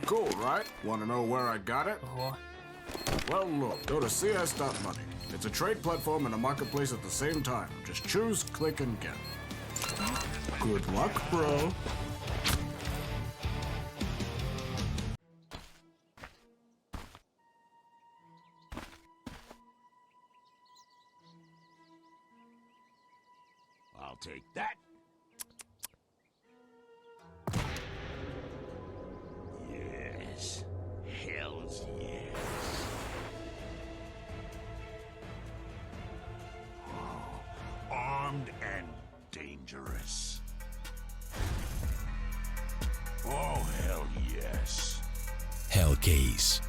Cool, right? Want to know where I got it? Well, look, go to cs.money. It's a trade platform and a marketplace at the same time. Just choose, click, and get. Good luck, bro. I'll take that. Yes. Hells yes. Oh, armed and dangerous. Oh, hell yes. Hellcase.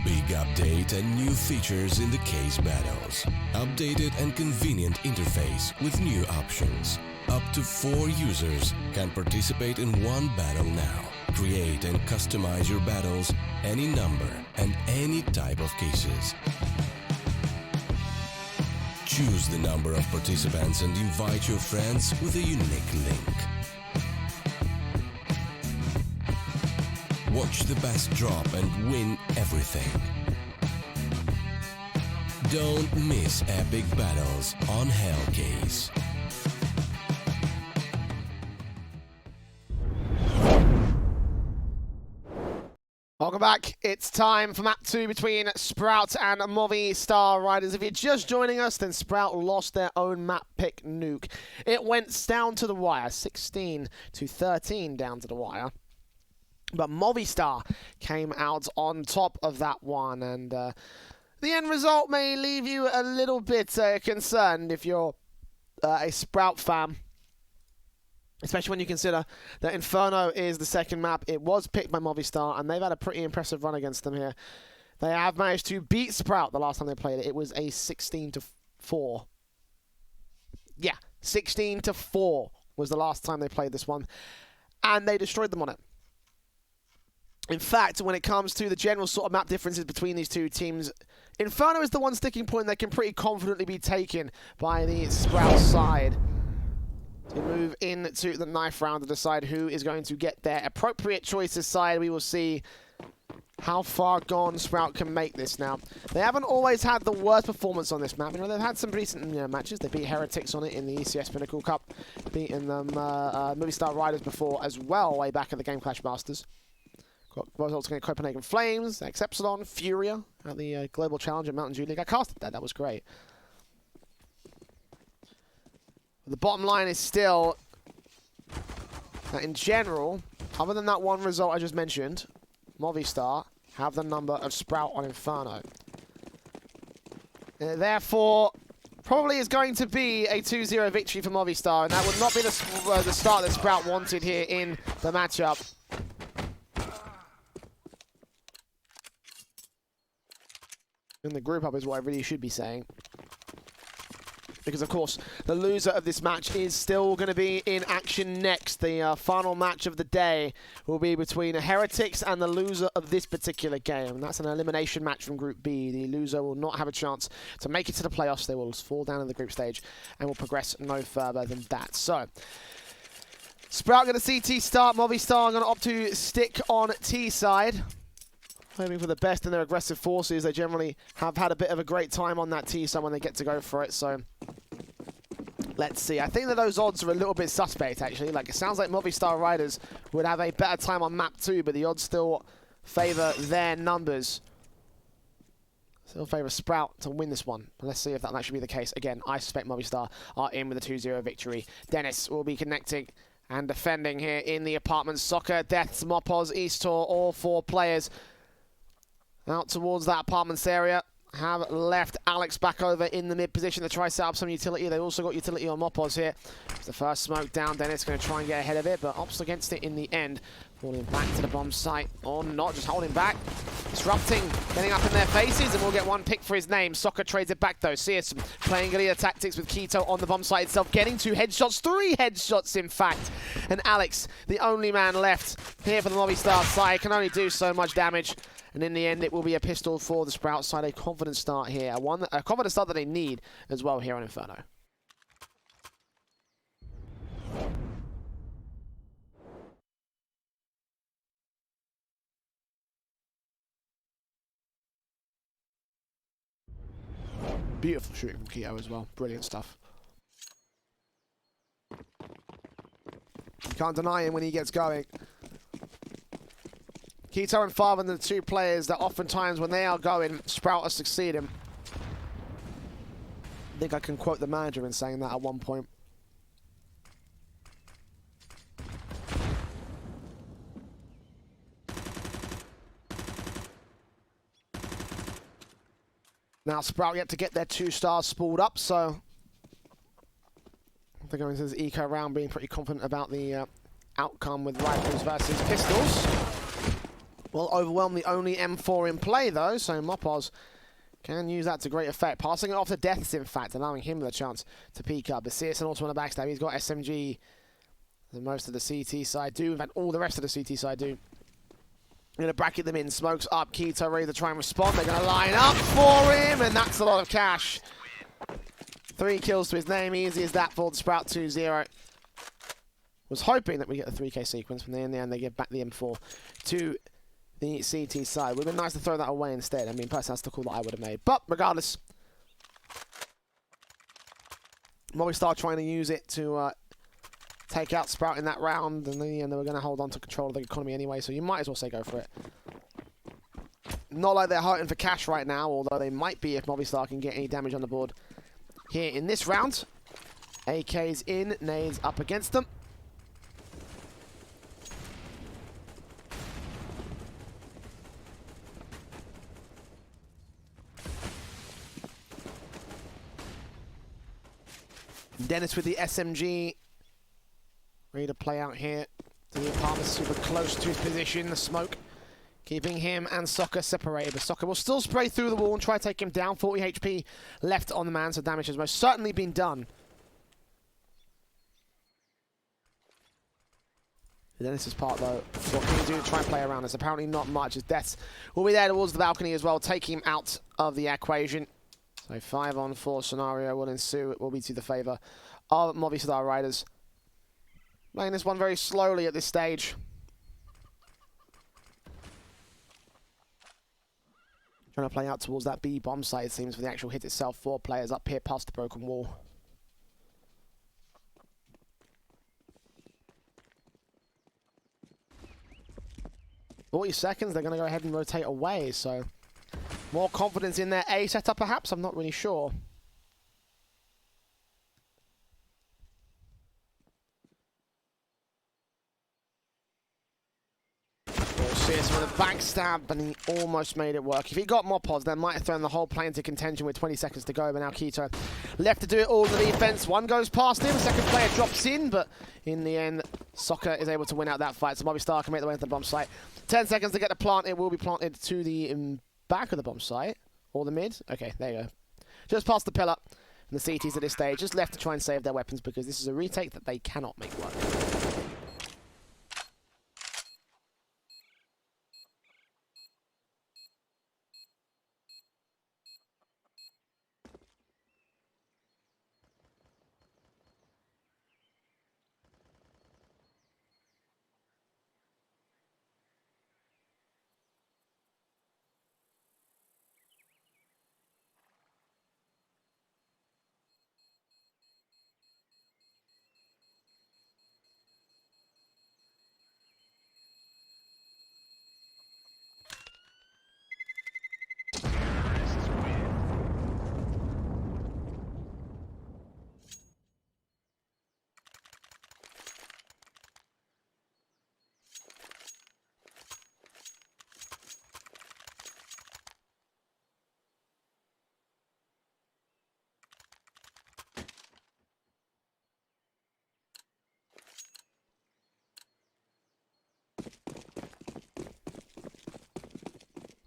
Big update and new features in the case battles. Updated and convenient interface with new options. Up to 4 users can participate in one battle now. Create and customize your battles, any number and any type of cases. Choose the number of participants and invite your friends with a unique link. Watch the best drop and win everything. Don't miss epic battles on Hellcase. Welcome back. It's time for map 2 between Sprout and Movistar Riders. If you're just joining us, then Sprout lost their own map pick nuke. It went down to the wire, 16-13 down to the wire. But Movistar came out on top of that one, and the end result may leave you a little bit concerned if you're a Sprout fan. Especially when you consider that Inferno is the second map. It was picked by Movistar, and they've had a pretty impressive run against them here. They have managed to beat Sprout the last time they played it. It was a 16-4. Yeah, 16-4 was the last time they played this one. And they destroyed them on it. In fact, when it comes to the general sort of map differences between these two teams, Inferno is the one sticking point that can pretty confidently be taken by the Sprout side. To move into the knife round to decide who is going to get their appropriate choices side. We will see how far gone Sprout can make this now. They haven't always had the worst performance on this map. You know, they've had some recent matches. They beat Heretics on it in the ECS Pinnacle Cup, beaten them Movistar Riders before as well, way back at the Game Clash Masters. Got results against Copenhagen Flames, Excepsilon, Furia at the Global Challenge at Mountain Dew League. I casted that. That was great. The bottom line is still that in general, other than that one result I just mentioned, Movistar have the number of Sprout on Inferno. Therefore, probably is going to be a 2-0 victory for Movistar, and that would not be the start that Sprout wanted here in the matchup. In the group up is what I really should be saying. Because, of course, the loser of this match is still going to be in action next. The final match of the day will be between Heretics and the loser of this particular game. And that's an elimination match from Group B. The loser will not have a chance to make it to the playoffs. They will fall down in the group stage and will progress no further than that. So, Sprout going to CT start. Movistar going to opt to stick on T side. Hoping for the best in their aggressive forces. They generally have had a bit of a great time on that T side when they get to go for it, so let's see. I think that those odds are a little bit suspect, actually. Like, it sounds like Movistar Riders would have a better time on map 2, but the odds still favor their numbers. Still favor Sprout to win this one. Let's see if that should be the case. Again, I suspect Movistar are in with a 2-0 victory. Dennis will be connecting and defending here in the apartment. Soccer, Deaths, Mopos, East Tor, all 4 players out towards that apartments area. Have left Alex back over in the mid position to try to set up some utility. They've also got utility on Mopos here. It's the first smoke down. Dennis going to try and get ahead of it, but opts against it in the end. Falling back to the bomb site, or not, just holding back. Disrupting, getting up in their faces, and we'll get one pick for his name. Soccer trades it back though. Sears playing guerrilla tactics with Keto on the bomb site itself, getting 2 headshots, 3 headshots in fact. And Alex, the only man left here for the Movistar side, can only do so much damage. And in the end, it will be a pistol for the Sprout side. A confident start here. A confident start that they need as well here on Inferno. Beautiful shooting from Keto as well. Brilliant stuff. You can't deny him when he gets going. Keto and Farvan are the two players that oftentimes when they are going, Sprout are succeeding. I think I can quote the manager in saying that at one point. Now Sprout yet to get their 2 stars spooled up, so they're going into this eco round being pretty confident about the outcome with rifles versus pistols. Will overwhelm the only M4 in play though, so Mopos can use that to great effect. Passing it off to Deaths, in fact, allowing him the chance to peek up. But CS and also on the backstab, he's got SMG. Most of the CT side do, in fact all the rest of the CT side do. Going to bracket them in, smokes up, Keto ready to try and respond. They're going to line up for him, and that's a lot of cash. 3 kills to his name, easy as that for the Sprout 2-0. Was hoping that we get the 3K sequence from there. In the end, they give back the M4 to the CT side. Would have been nice to throw that away instead. I mean, personally, that's the call that I would have made. But regardless, Movistar trying to use it to take out Sprout in that round, and in the end they were going to hold on to control of the economy anyway, so you might as well say go for it. Not like they're hurting for cash right now, although they might be if Movistar can get any damage on the board here in this round. AK's in, nades up against them. Dennis with the SMG. Ready to play out here. The apartment super close to his position. The smoke keeping him and Soccer separated. But Soccer will still spray through the wall and try to take him down. 40 HP left on the man, so damage has most certainly been done. Dennis's part though, what can he do to try and play around this? Apparently not much, as Deaths will be there towards the balcony as well, taking him out of the equation. So 5-on-4 scenario will ensue. It will be to the favour of Movistar Riders. Playing this one very slowly at this stage. Trying to play out towards that B bomb site, it seems, for the actual hit itself. 4 players up here past the broken wall. "40 seconds, they're going to go ahead and rotate away, so more confidence in their A setup perhaps, I'm not really sure. With a backstab, and he almost made it work. If he got more pods, then might have thrown the whole plane into contention with 20 seconds to go, but now Keto left to do it all in the defense. One goes past him, second player drops in, but in the end, Soccer is able to win out that fight, so Movistar can make the way to the bomb site. 10 seconds to get the plant. It will be planted to the back of the bomb site, or the mid. Okay, there you go. Just past the pillar, and the CTs at this stage just left to try and save their weapons, because this is a retake that they cannot make work.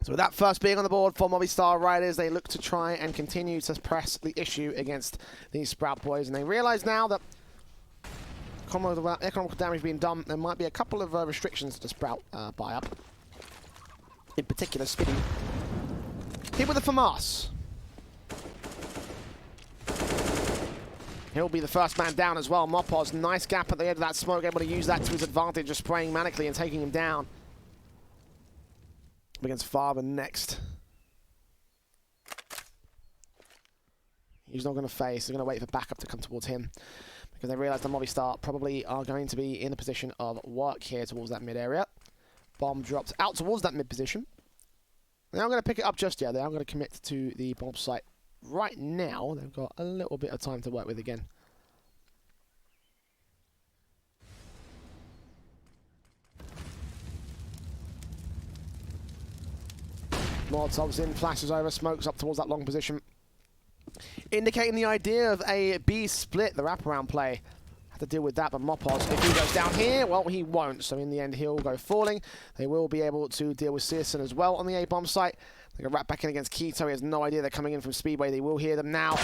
So with that first being on the board for Movistar Riders, they look to try and continue to press the issue against these Sprout boys. And they realise now that economical damage being done, there might be a couple of restrictions to Sprout buy-up. In particular, Spinny. Hit with a FAMAS. He'll be the first man down as well. Mopos, nice gap at the end of that smoke, able to use that to his advantage, just spraying manically and taking him down. Against Farben next. He's not going to face. They're going to wait for backup to come towards him because they realise the Movistar probably are going to be in a position of work here towards that mid area. Bomb drops out towards that mid position. They're not going to pick it up just yet. They are going to commit to the bomb site right now. They've got a little bit of time to work with again. Molotov's in, flashes over, smokes up towards that long position. Indicating the idea of a B split, the wraparound play. Have to deal with that, but Mopos, if he goes down here, well, he won't. So in the end, he'll go falling. They will be able to deal with Searson as well on the A-bomb site. They're going to wrap back in against Keto. He has no idea they're coming in from Speedway. They will hear them now.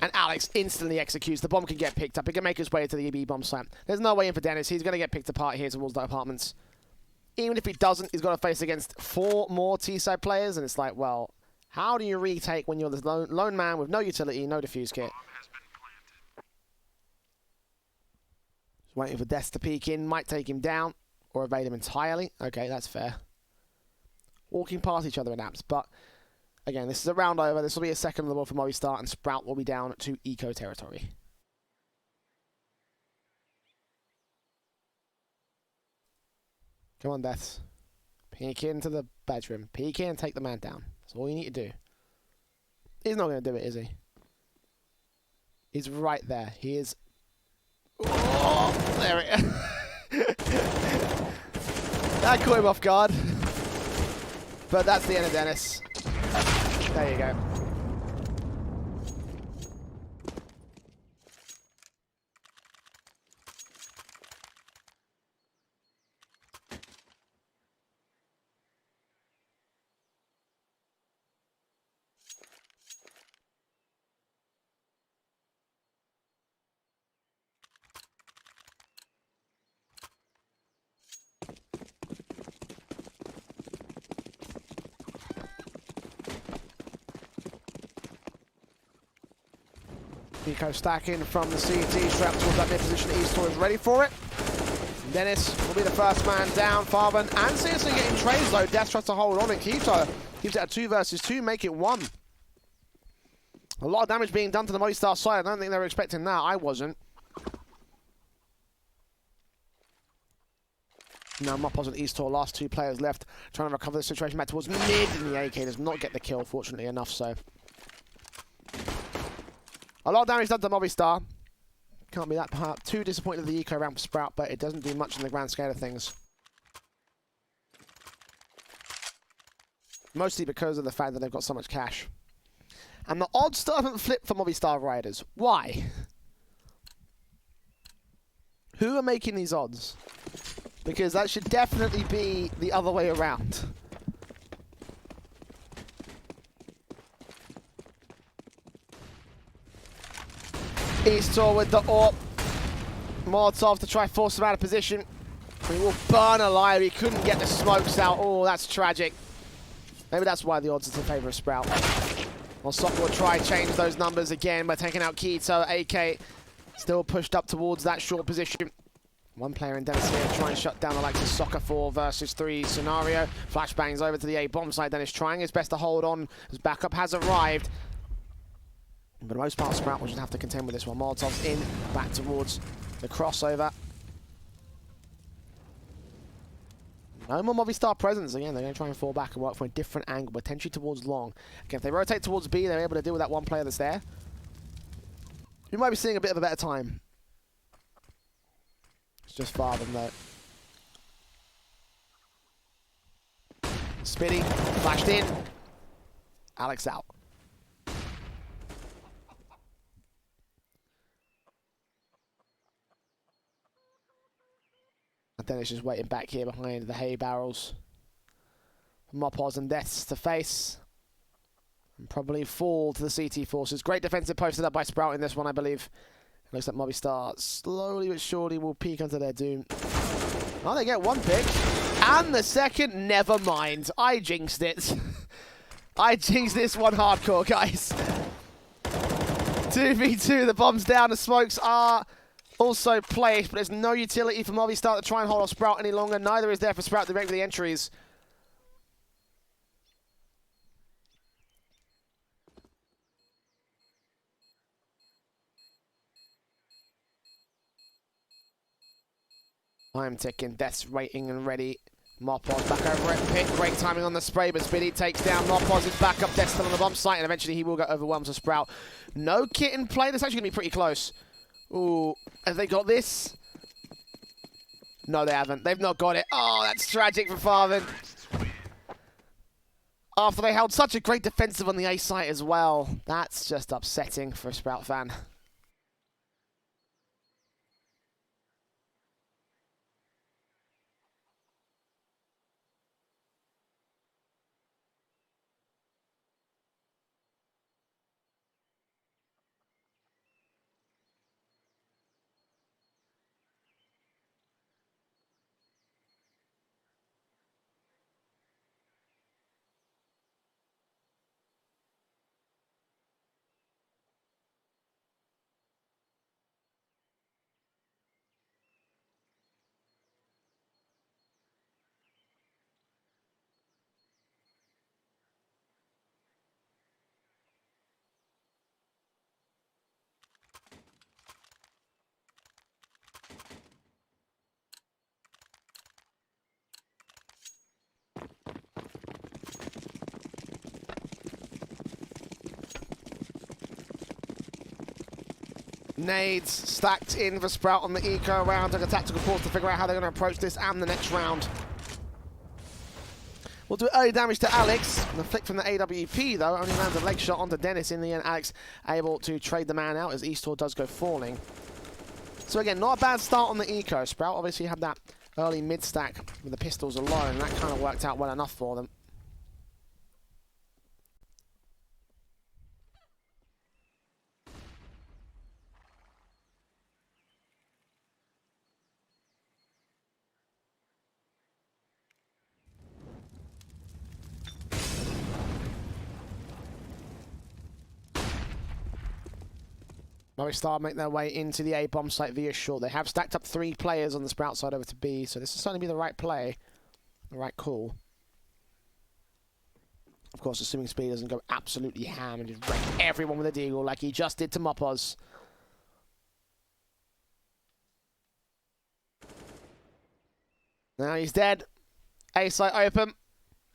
And Alex instantly executes. The bomb can get picked up. It can make his way to the B-bomb site. There's no way in for Dennis. He's going to get picked apart here towards the apartments. Even if he doesn't, he's got to face against 4 more T-side players. And it's like, well, how do you retake when you're this lone man with no utility, no defuse kit? Just waiting for Death to peek in. Might take him down or evade him entirely. Okay, that's fair. Walking past each other in apps. But, again, this is a round over. This will be a second on the ball for Movistar. And Sprout will be down to Eco territory. Come on, Deaths. Peek into the bedroom. Peek in and take the man down. That's all you need to do. He's not going to do it, is he? He's right there. He is... Oh, there it is. That caught him off guard. But that's the end of Dennis. There you go. Nico stacking from the CT, strapped towards that mid position. Eastor is ready for it. Dennis will be the first man down. Farben and seriously getting trades though. Death tries to hold on, and Keto keeps it at 2 versus 2, make it 1. A lot of damage being done to the Movistar side. I don't think they were expecting that. I wasn't. Now Mopos and Eastor, last 2 players left, trying to recover the situation back towards mid, and the AK does not get the kill, fortunately enough so. A lot of damage done to Movistar. Can't be that too disappointed with the eco round for Sprout, but it doesn't do much in the grand scale of things. Mostly because of the fact that they've got so much cash. And the odds still haven't flipped for Movistar riders. Why? Who are making these odds? Because that should definitely be the other way around. Eastor with the AWP. Molotov to try force him out of position. He will burn alive. He couldn't get the smokes out. Oh, that's tragic. Maybe that's why the odds are in favour of Sprout. Well, Soccer will try change those numbers again by taking out Keto. AK still pushed up towards that short position. One player in Dennis here trying to shut down the likes of Soccer 4 versus 3 scenario. Flashbangs over to the A-bomb side. Dennis trying his best to hold on as backup has arrived. But for the most part, Sprout will just have to contend with this one. Molotov's in, back towards the crossover. No more Movistar presence. Again, they're going to try and fall back and work from a different angle, potentially towards long. Again, if they rotate towards B, they're able to deal with that one player that's there. You might be seeing a bit of a better time. It's just far than that. Spinny, flashed in. Alex out. Dennis just waiting back here behind the hay barrels. Mopos and Deaths to face. And probably fall to the CT forces. Great defensive posted up by Sprout in this one, I believe. It looks like Movistar slowly but surely will peek onto their doom. Oh, they get 1 pick. And the second, never mind. I jinxed it. I jinxed this one hardcore, guys. 2v2, the bomb's down, the smokes are also placed, but there's no utility for Movistar to try and hold off Sprout any longer. Neither is there for Sprout to break the entries. Time ticking. Death's waiting and ready. Mopos back over at Pit. Great timing on the spray, but Spiddy takes down Mopos. It's back up. Death's still on the bomb site, and eventually he will get overwhelmed to Sprout. No kit in play. This is actually going to be pretty close. Ooh, have they got this? No, they haven't. They've not got it. Oh, that's tragic for Farvin. After they held such a great defensive on the A site as well. That's just upsetting for a Sprout fan. Nades stacked in for Sprout on the eco round. Took a tactical pause to figure out how they're going to approach this and the next round. We'll do early damage to Alex. The flick from the AWP, though, only lands a leg shot onto Dennis. In the end, Alex able to trade the man out as Eastor does go falling. So again, not a bad start on the eco. Sprout obviously had that early mid-stack with the pistols alone, and that kind of worked out well enough for them. Movistar make their way into the A bomb site via short. They have stacked up 3 players on the Sprout side over to B, so this will certainly be the right play, the right call. Of course, assuming Speed doesn't go absolutely ham and just wreck everyone with a deagle like he just did to Mopos. Now he's dead. A site open.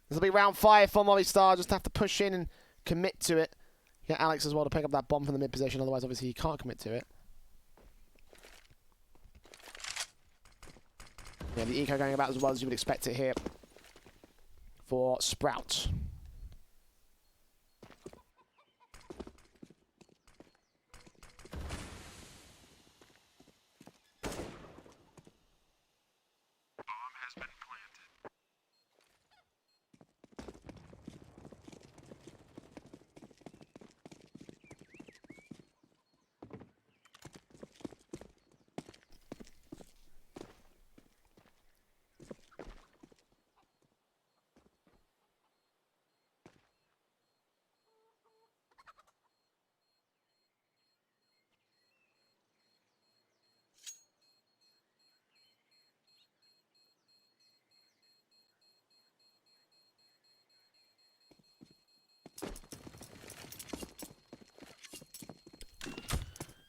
This will be round 5 for Movistar. Just have to push in and commit to it. Get Alex as well to pick up that bomb from the mid position, otherwise obviously he can't commit to it. Yeah, the eco going about as well as you would expect it here for Sprout.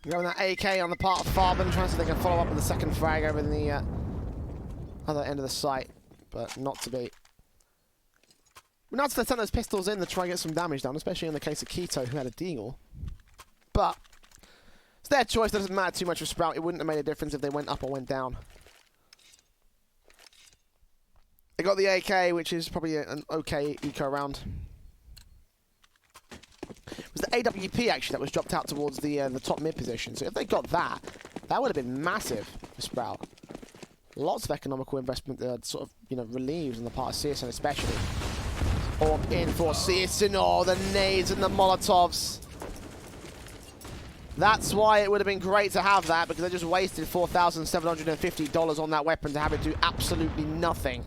Going that AK on the part of Farben, trying to see if they can follow up with the second frag over in the other end of the site, but not to be. We're not to send those pistols in to try and get some damage down, especially in the case of Keto, who had a deagle. But it's their choice. That doesn't matter too much for Sprout. It wouldn't have made a difference if they went up or went down. They got the AK, which is probably an okay eco round. It was the AWP actually that was dropped out towards the top mid position. So if they got that, that would have been massive for Sprout. Lots of economical investment sort of, you know, relieves on the part of CSN especially. Orb in for CSN. Oh, the nades and the Molotovs. That's why it would have been great to have that, because they just wasted $4,750 on that weapon to have it do absolutely nothing.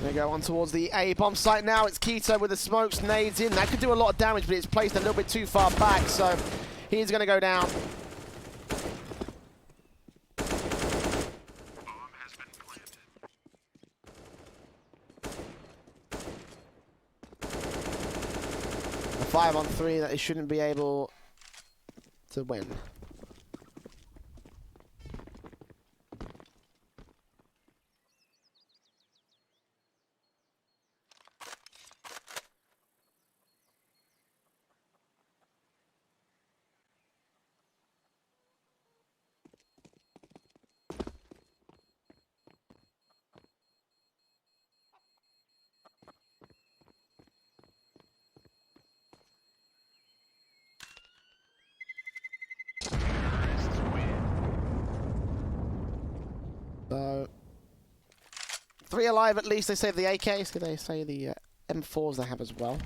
They go on towards the A bomb site now. It's Keto with the smokes, nades in. That could do a lot of damage, but it's placed a little bit too far back, so he's going to go down. 5-on-3 that they shouldn't be able to win. So, 3 alive at least. They save the AKs. They say the M4s they have as well.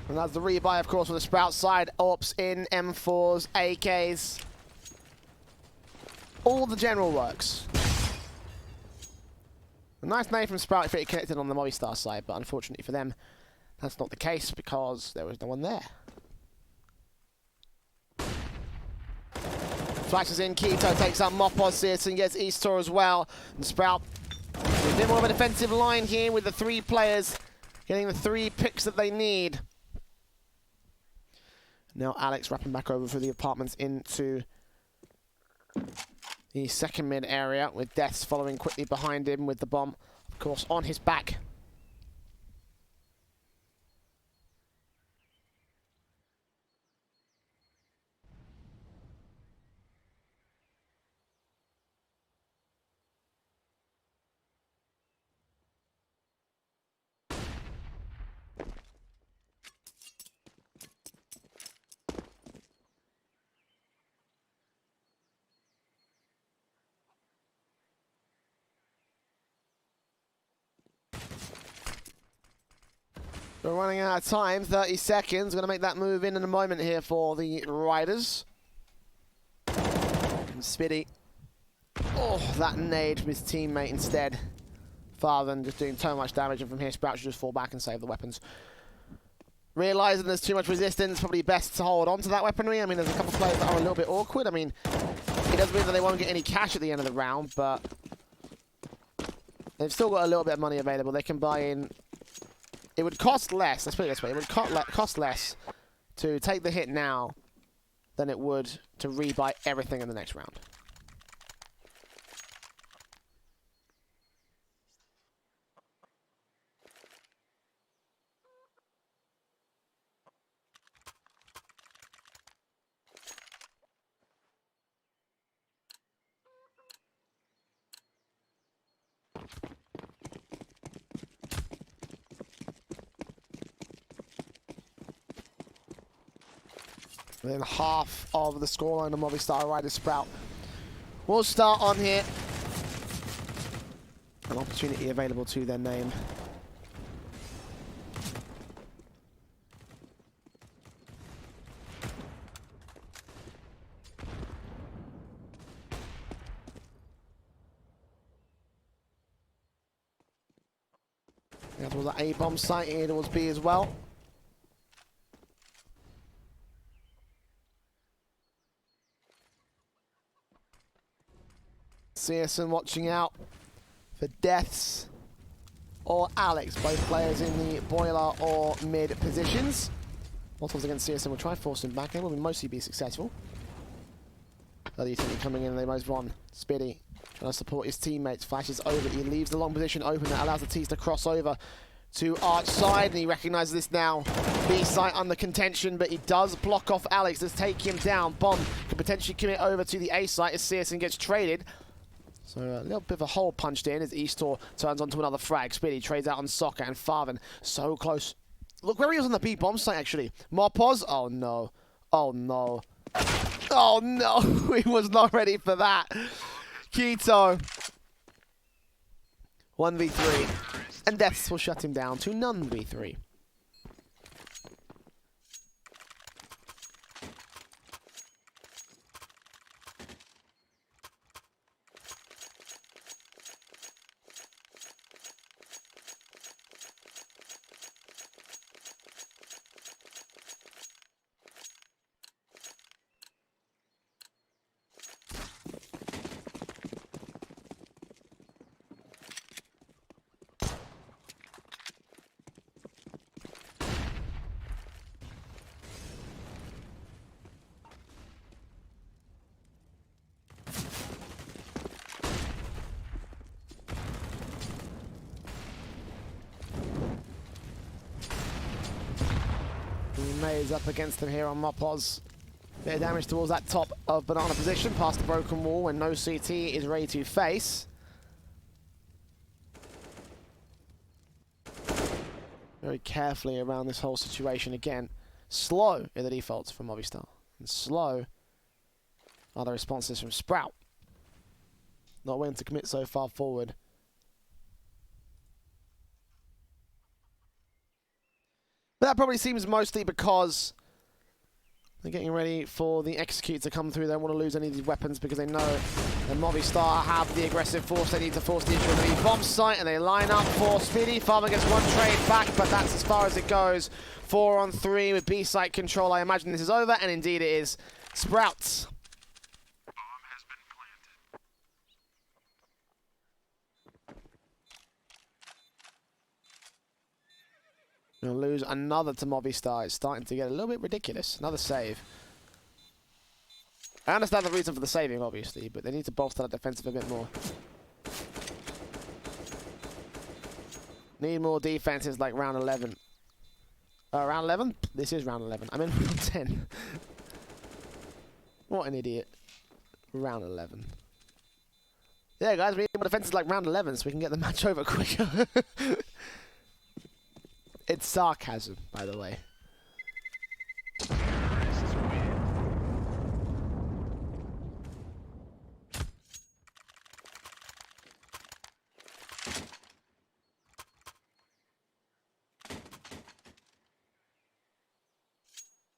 And that's the rebuy, of course, with the Sprout side. AWPs in, M4s, AKs. All the general works. A nice name from Sprout if it connected on the Movistar side, but unfortunately for them, that's not the case because there was no one there. Flashes in, Keto takes out Mopos, Searson gets Eastor as well. And Sprout, a bit more of a defensive line here with the 3 players getting the 3 picks that they need. Now Alex wrapping back over through the apartments into the second mid area with Deaths following quickly behind him with the bomb, of course, on his back. We're running out of time, 30 seconds. Going to make that move in a moment here for the Riders. And Spiddy. Oh, that nade from his teammate instead. Farthen just doing so much damage, and from here Sprout should just fall back and save the weapons. Realising there's too much resistance, probably best to hold on to that weaponry. I mean, there's a couple of players that are a little bit awkward. I mean, it doesn't mean that they won't get any cash at the end of the round, but they've still got a little bit of money available. They can buy in. It would cost less, let's put it this way, it would cost less to take the hit now than it would to rebuy everything in the next round. Within half of the scoreline of Movistar Riders Sprout. We'll start on here. An opportunity available to their name. That was that A-bomb site, it was B as well. Searson watching out for Deaths or Alex, both players in the boiler or mid positions. Multiples against Searson will try to force him back in, will mostly be successful. Other utility coming in, they most run. Spiddy trying to support his teammates, flashes over, he leaves the long position open, that allows the T's to cross over to Arch side, and he recognises this now. B site under contention, but he does block off Alex, let's take him down. Bomb could potentially commit over to the A site as Searson gets traded. So a little bit of a hole punched in as Eastor turns onto another frag. Spiddy trades out on Soccer and Farven. So close. Look where he was on the B bomb site, actually. Mopos. Oh, no. Oh, no. Oh, no. He was not ready for that. Keto. 1v3. And Deaths will shut him down to none v3. Maze up against them here on Mopos. Bit of damage towards that top of banana position, past the broken wall when no CT is ready to face. Very carefully around this whole situation again. Slow in the defaults from Movistar. And slow are the responses from Sprout. Not willing to commit so far forward. But that probably seems mostly because they're getting ready for the execute to come through. They don't want to lose any of these weapons because they know that Movistar have the aggressive force. They need to force the issue on the bomb site, and they line up for Speedy. Farmer gets one trade back, but that's as far as it goes. 4 on 3 with B site control. I imagine this is over, and indeed it is. Sprouts. Gonna lose another to Movistar. It's starting to get a little bit ridiculous. Another save. I understand the reason for the saving, obviously, but they need to bolster that defensive a bit more. Need more defenses like round 11. Round 11? This is round 11. I'm in round 10. What an idiot. Round 11. Yeah, guys, we need more defenses like round 11 so we can get the match over quicker. It's sarcasm, by the way.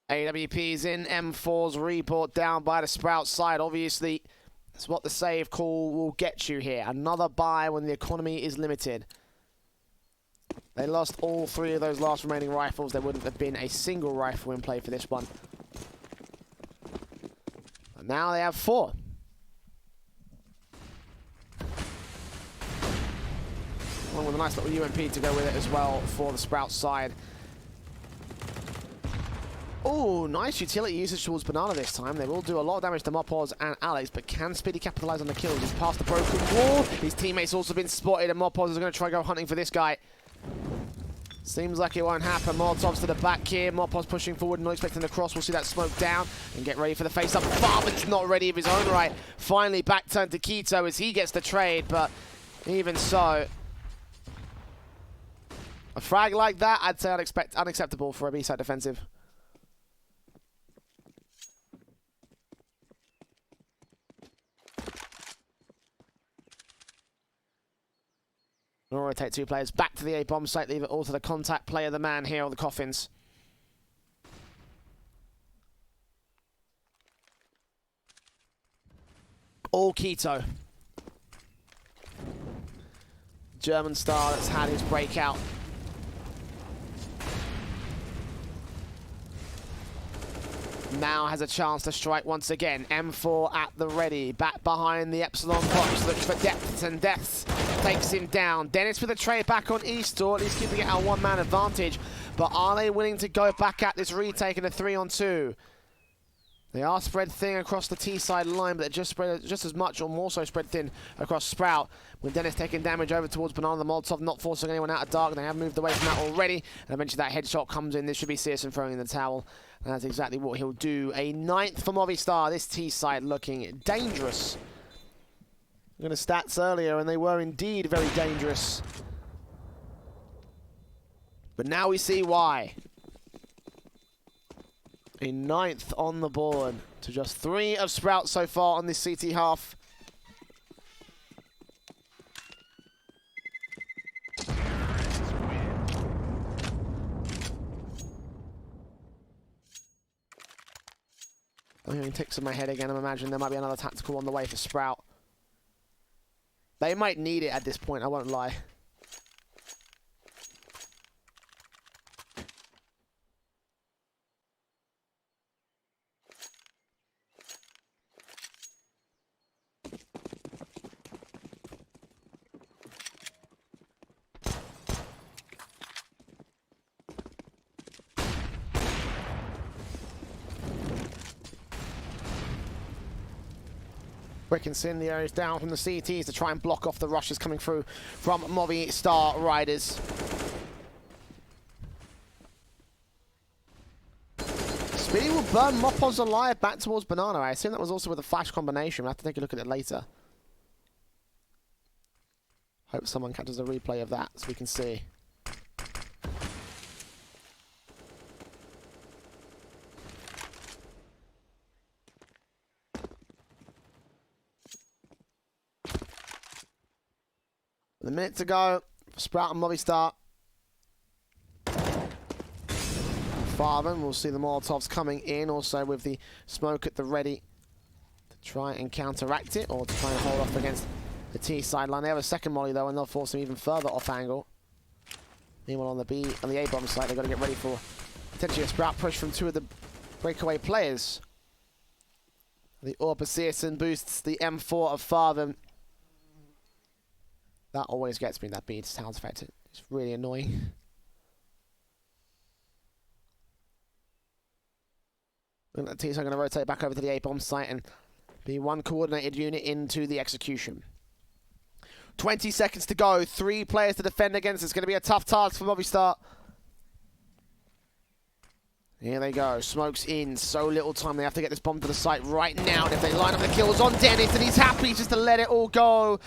AWP's in, M4's rebought down by the Sprout side. Obviously, that's what the save call will get you here. Another buy when the economy is limited. They lost all 3 of those last remaining rifles. There wouldn't have been a single rifle in play for this one. And now they have 4. Along with a nice little UMP to go with it as well for the Sprout side. Oh, nice utility usage towards Banana this time. They will do a lot of damage to Mopos and Alex, but can Speedy capitalize on the kills? He's past the broken wall. His teammate's also been spotted, and Mopos is going to try to go hunting for this guy. Seems like it won't happen. Molotovs to the back here. Mopos pushing forward, not expecting the cross. We'll see that smoke down and get ready for the face-up. Farman's not ready of his own right. Finally back turn to Quito as he gets the trade, but even so, a frag like that, I'd say unacceptable for a B-side defensive. We'll rotate 2 players back to the A-bomb site, leave it all to the contact player, the man here on the coffins. All Quito. German star that's had his breakout. Now has a chance to strike once again. M4 at the ready. Back behind the Epsilon box. Looks for depth, and Deaths takes him down. Dennis with a trade back on Eastor, at least keeping it our 1-man advantage. But are they willing to go back at this retake in a 3-on-2? They are spread thin across the T-side line, but they're just spread just as much or more so spread thin across Sprout. With Dennis taking damage over towards Banana, the Molotov not forcing anyone out of dark. They have moved away from that already. And eventually that headshot comes in. This should be Searson throwing in the towel. And that's exactly what he'll do. A 9th for Movistar. This T-side looking dangerous. I'm going to stats earlier, and they were indeed very dangerous. But now we see why. A 9th on the board to just 3 of Sprout so far on this CT half. I'm hearing ticks in my head again. I'm imagining there might be another tactical on the way for Sprout. They might need it at this point, I won't lie. Quick incendiaries down from the CTs to try and block off the rushes coming through from Movistar Riders. burn Mopos alive back towards Banana. I assume that was also with a flash combination. We'll have to take a look at it later. Hope someone catches a replay of that so we can see. With a minute to go for Sprout and Movistar. Farben, we'll see the Molotovs coming in, also with the smoke at the ready to try and counteract it, or to try and hold off against the T sideline. They have a second molly though, and they'll force him even further off angle. Meanwhile, on the A bomb side, they've got to get ready for potentially a Sprout push from two of the breakaway players. The Orpa Searson boosts the M4 of Farben. That always gets me, that bead sound effect. It's really annoying. The T's are going to rotate back over to the A-bomb site and be one coordinated unit into the execution. 20 seconds to go. 3 players to defend against. It's going to be a tough task for Movistar. Here they go. Smoke's in. So little time. They have to get this bomb to the site right now. And if they line up the kills on Dennis, and he's happy just to let it all go.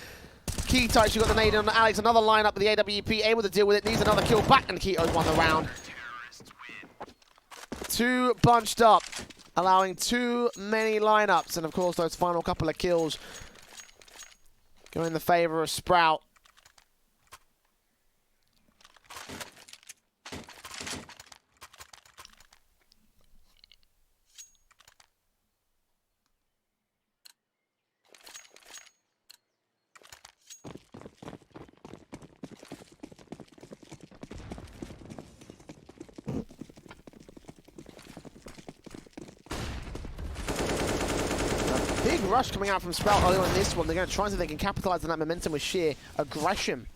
Keto actually got the nade on Alex. Another lineup with the AWP. Able to deal with it. Needs another kill back. And Keto won the round. 2 bunched up, allowing too many lineups, and of course those final couple of kills go in the favor of Sprout. Big rush coming out from Sprout earlier in this one. They're going to try and see if they can capitalize on that momentum with sheer aggression.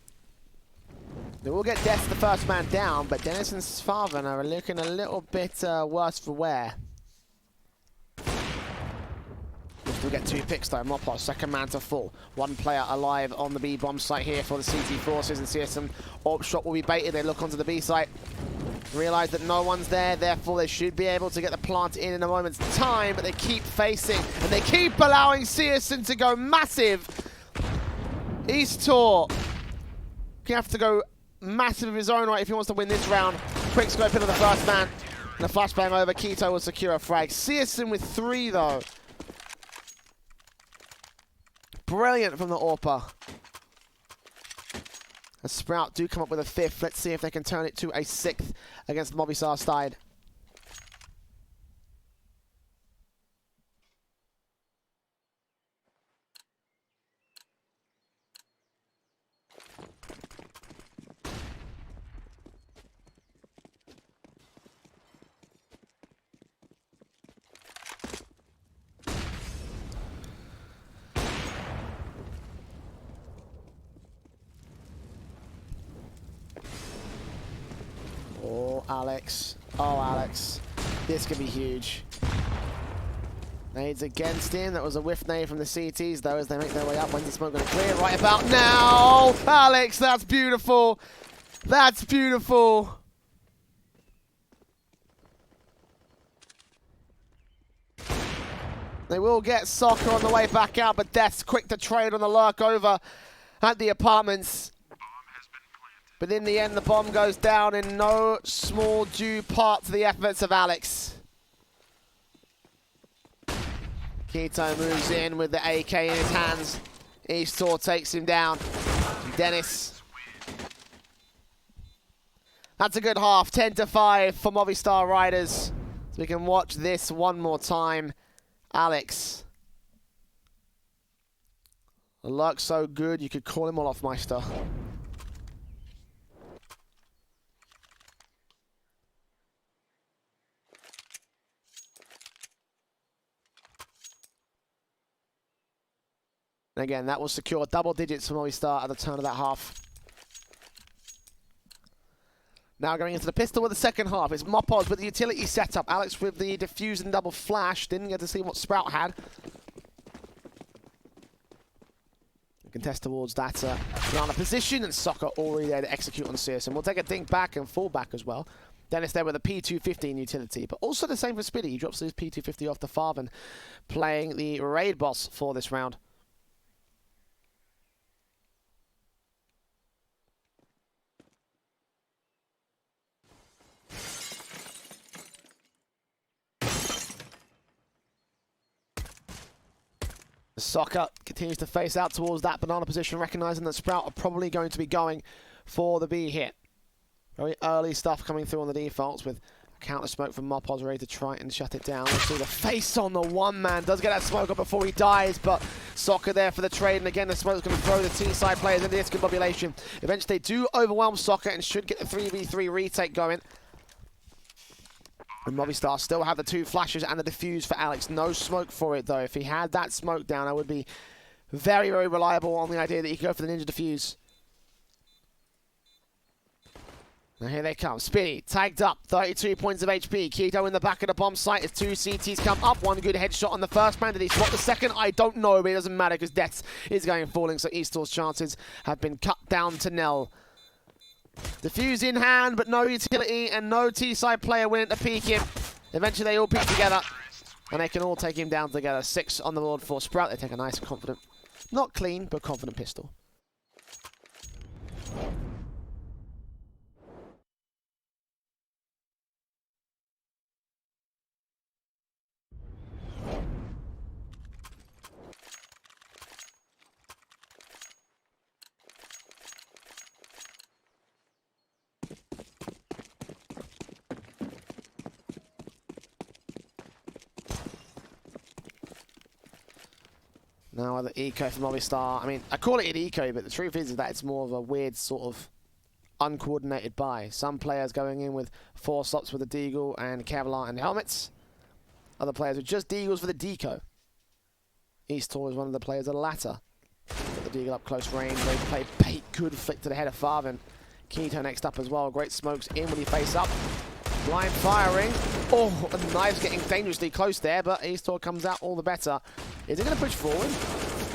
They will get Death the first man down, but Dennis and Svarven are looking a little bit worse for wear. We'll still get 2 picks though. Mopos, second man to fall. 1 player alive on the B bomb site here for the CT forces, and Searson AWP shot will be baited. They look onto the B site. Realize that no one's there, therefore they should be able to get the plant in a moment's time, but they keep facing, and they keep allowing Searson to go massive. East-Tor you have to go massive of his own right if he wants to win this round. Quick scope into the first man, and a flashbang over. Keto will secure a frag. Searson with 3 though. Brilliant from the Orpa. As Sprout do come up with a 5th. Let's see if they can turn it to a 6th against Movistar side. Oh, Alex. Oh, Alex. This could be huge. Nades against him. That was a whiff nade from the CTs, though, as they make their way up. When's the smoke going to clear? Right about now! Alex, that's beautiful. That's beautiful. They will get Soccer on the way back out, but Death's quick to trade on the lurk over at the apartments. But in the end, the bomb goes down in no small due part to the efforts of Alex. Keto moves in with the AK in his hands. East-Tor takes him down. Dennis. That's a good half. 10-5 for Movistar Riders. So we can watch this one more time. Alex. The luck's so good, you could call him Olofmeister. And again, that will secure double digits for Movistar at the turn of that half. Now going into the pistol with the second half. It's Mopos with the utility setup. Alex with the diffuse and double flash. Didn't get to see what Sprout had. Contest towards that banana position, and Soccer already there to execute on Searson. We'll take a dink back and fall back as well. Dennis there with a P215 utility, but also the same for Spiddy. He drops his P250 off the Farven, playing the raid boss for this round. Soccer continues to face out towards that banana position, recognizing that Sprout are probably going to be going for the B hit. Very early stuff coming through on the defaults with counter smoke from Mopos ready to try and shut it down. Let's see the face on the one man. Does get that smoke up before he dies, but Soccer there for the trade. And again, the smoke's going to throw the T-side players into discombobulation. Eventually, they do overwhelm Soccer and should get the 3v3 retake going. And Movistar still have the 2 flashes and the defuse for Alex. No smoke for it, though. If he had that smoke down, I would be very, very reliable on the idea that he could go for the ninja defuse. Now here they come. Spinny, tagged up, 32 points of HP. Keto in the back of the bomb site as 2 CTs come up. 1 good headshot on the first man. Did he spot the second? I don't know, but it doesn't matter because Deaths is going and falling, so Eastor's chances have been cut down to nil. Defuse in hand, but no utility and no T-side player willing to peek him. Eventually they all peek together, and they can all take him down together. 6 on the board for Sprout. They take a nice, confident, not clean, but confident pistol. Now the eco from Movistar. I mean, I call it an eco, but the truth is that it's more of a weird sort of uncoordinated buy. Some players going in with 4 slots with the Deagle and Kevlar and helmets. Other players with just Deagles for the deco. Eastor is one of the players of the latter. Put the Deagle up close range. They play bait. Good flick to the head of Farven. Keto next up as well. Great smokes in when he face up. Blind firing. Oh, and the knife's getting dangerously close there, but Eastor comes out all the better. Is he going to push forward?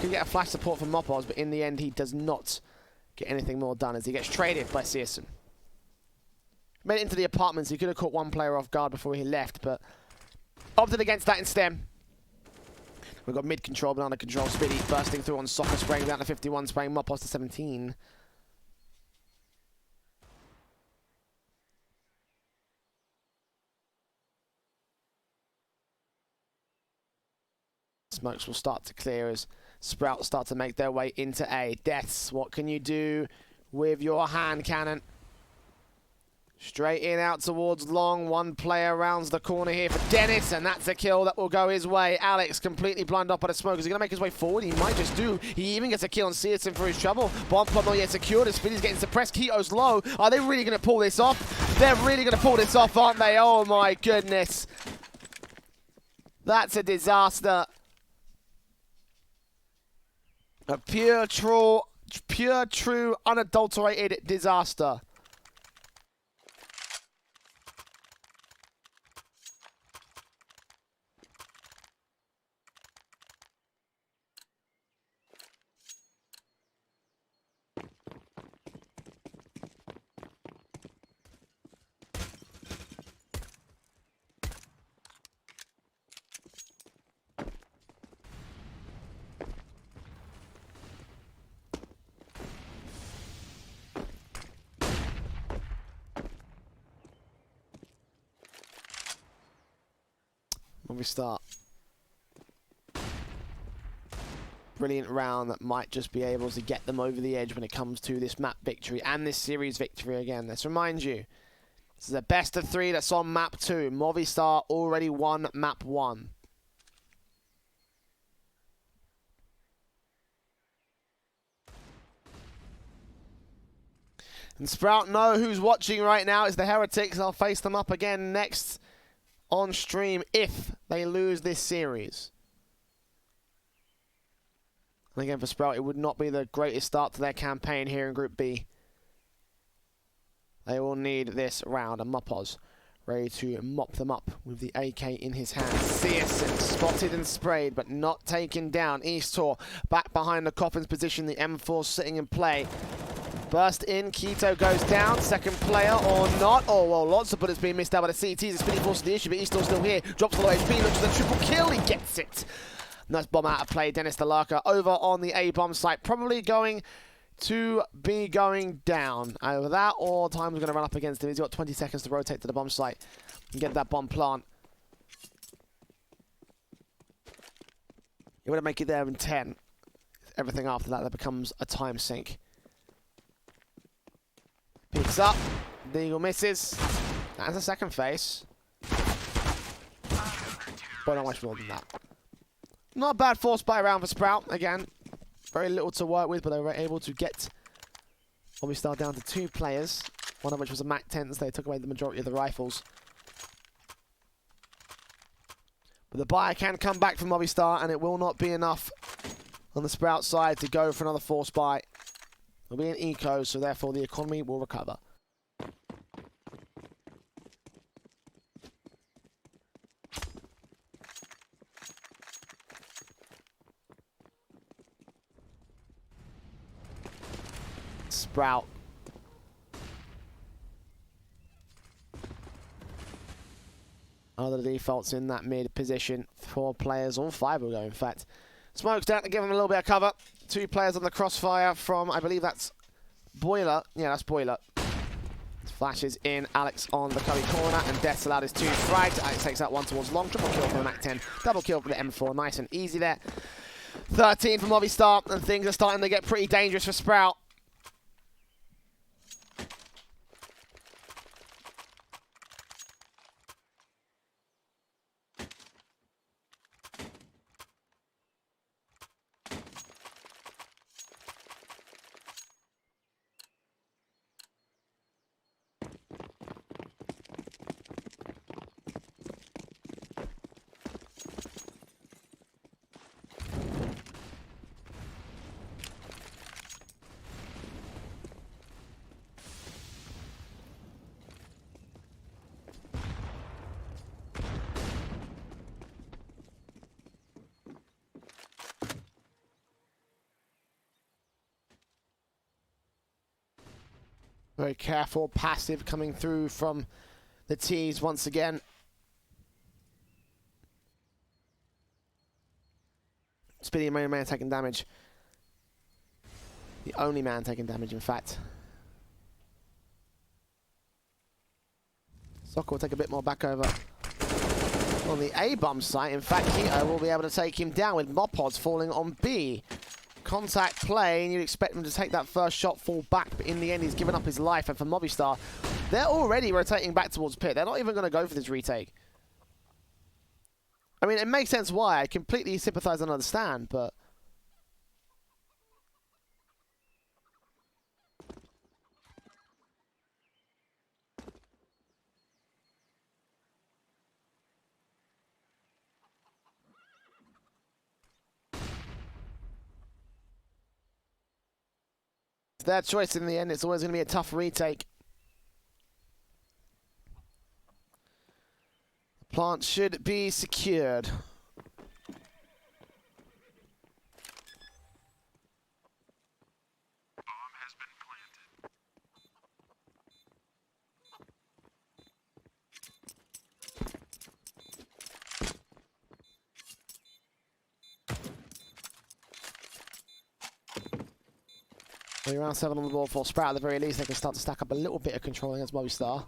Can get a flash support from Mopos, but in the end he does not get anything more done as he gets traded by Searson. Made it into the apartments. He could have caught 1 player off guard before he left, but opted against that instead. We've got mid control, but under control. Spiddy bursting through on Soccer, spraying down to 51, spraying Mopos to 17. Smokes will start to clear as Sprouts start to make their way into A. Deaths, what can you do with your hand cannon? Straight in, out towards long. 1 player rounds the corner here for Dennis, and that's a kill that will go his way. Alex completely blind up by the smoke. Is he going to make his way forward? He might just do. He even gets a kill on Searson for his trouble. Bomb pod not yet secured. As Spinny's getting suppressed. Keto's low. Are they really going to pull this off? They're really going to pull this off, aren't they? Oh my goodness. That's a disaster. A pure, true, unadulterated disaster. When we start. Brilliant round that might just be able to get them over the edge when it comes to this map victory and this series victory again. Let's remind you, this is a best of 3 that's on map 2. Movistar already won map 1. And Sprout know who's watching right now. It's the Heretics. I'll face them up again next on stream if they lose this series. And again for Sprout, it would not be the greatest start to their campaign here in Group B. They will need this round. And Mopos ready to mop them up with the AK in his hand. Searson spotted and sprayed, but not taken down. Eastor back behind the Coffin's position. The M4 sitting in play. Burst in, Keto goes down, second player or not. Oh, well, lots of bullets being missed out by the CTs. The spinning force of the issue, but he's still here. Drops the low HP, looks for the triple kill, he gets it. Nice bomb out of play, Dennis DeLarca over on the A-bomb site. Probably going to be going down. Either that or time's going to run up against him. He's got 20 seconds to rotate to the bomb site and get that bomb plant. He would make it there in 10. Everything after that becomes a time sink. Picks up. Deagle misses. That's a second face. But not much more than that. Not a bad force buy round for Sprout. Again, very little to work with, but they were able to get Movistar down to 2 players. One of which was a MAC-10, so they took away the majority of the rifles. But the buy can come back from Movistar, and it will not be enough on the Sprout side to go for another force buy. It'll be an eco, so therefore the economy will recover. Sprout. Other defaults in that mid position. 4 players, all 5 will go, in fact. Smokes down to give him a little bit of cover. 2 players on the crossfire from, I believe that's Boiler. Yeah, that's Boiler. Flashes in Alex on the cubby corner, and Death's allowed his 2 frags. Alex takes that one towards long. Triple kill for the MAC-10. Double kill for the M4. Nice and easy there. 13 for Movistar, and things are starting to get pretty dangerous for Sprout. Very careful, passive coming through from the T's once again. Speedy, main man taking damage. The only man taking damage, in fact. Soccer will take a bit more back over on the A-bomb site. In fact, Keto will be able to take him down with Mopods falling on B. Contact play, and you'd expect him to take that first shot, fall back, but in the end he's given up his life. And for Movistar, they're already rotating back towards pit. They're not even going to go for this retake. I mean, it makes sense why. I completely sympathize and understand, but their choice in the end. It's always going to be a tough retake. The plant should be secured. Around 7 on the board for Sprout. At the very least, they can start to stack up a little bit of control against Movistar.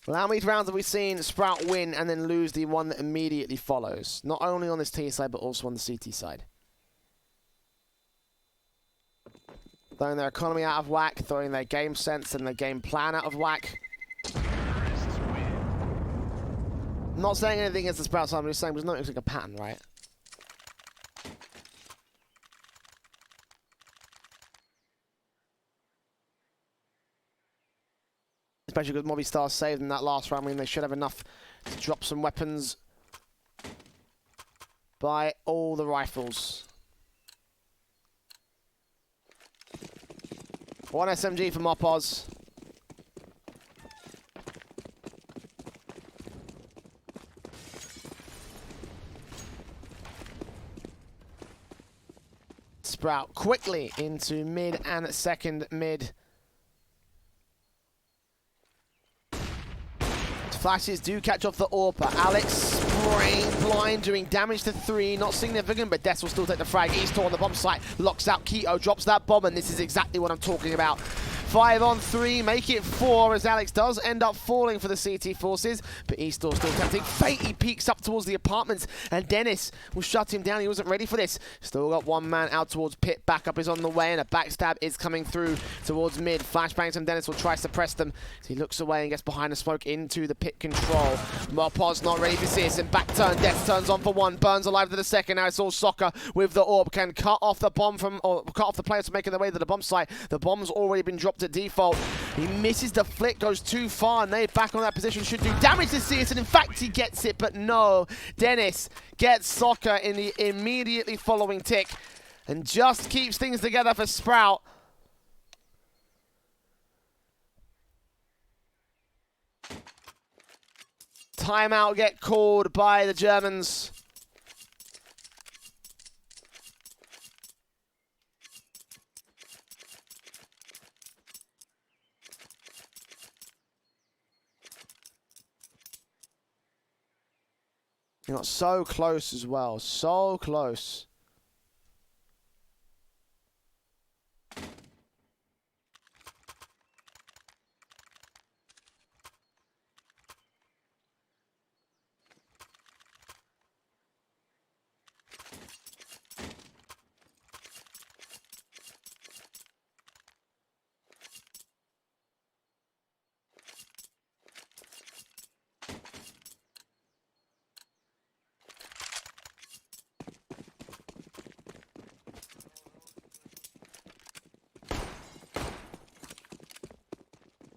Well, how many rounds have we seen Sprout win and then lose the one that immediately follows? Not only on this T side, but also on the CT side. Throwing their economy out of whack, throwing their game sense and their game plan out of whack. Not saying anything against the Sprout side, I'm just saying there's not like a pattern, right? Especially because Movistar saved in that last round. I mean, they should have enough to drop some weapons by all the rifles. 1 SMG for Mopoz. Sprout quickly into mid and second mid. Flashes do catch off the AWP. Alex spraying blind, doing damage to 3. Not significant, but Des will still take the frag. Eastor on the bomb site, locks out Keto, drops that bomb, and this is exactly what I'm talking about. 5 on 3, make it 4 as Alex does end up falling for the CT forces, but Eastor still tempting fate. He peeks up towards the apartments, and Dennis will shut him down. He wasn't ready for this. Still got one man out towards pit. Backup is on the way, and a backstab is coming through towards mid. Flashbangs from Dennis will try to suppress them. So he looks away and gets behind the smoke into the pit control. Mopos not ready for this, and back turn. Death turns on for 1, burns alive to the second. Now it's all Soccer with the AWP. Can cut off the bomb from, or cut off the players from making their way to the bomb site. The bomb's already been dropped at default. He misses the flick, goes too far, and they back on that position should do damage to CS, and in fact he gets it, but no. Dennis gets Soccer in the immediately following tick and just keeps things together for Sprout. Timeout get called by the Germans. You got so close as well, so close.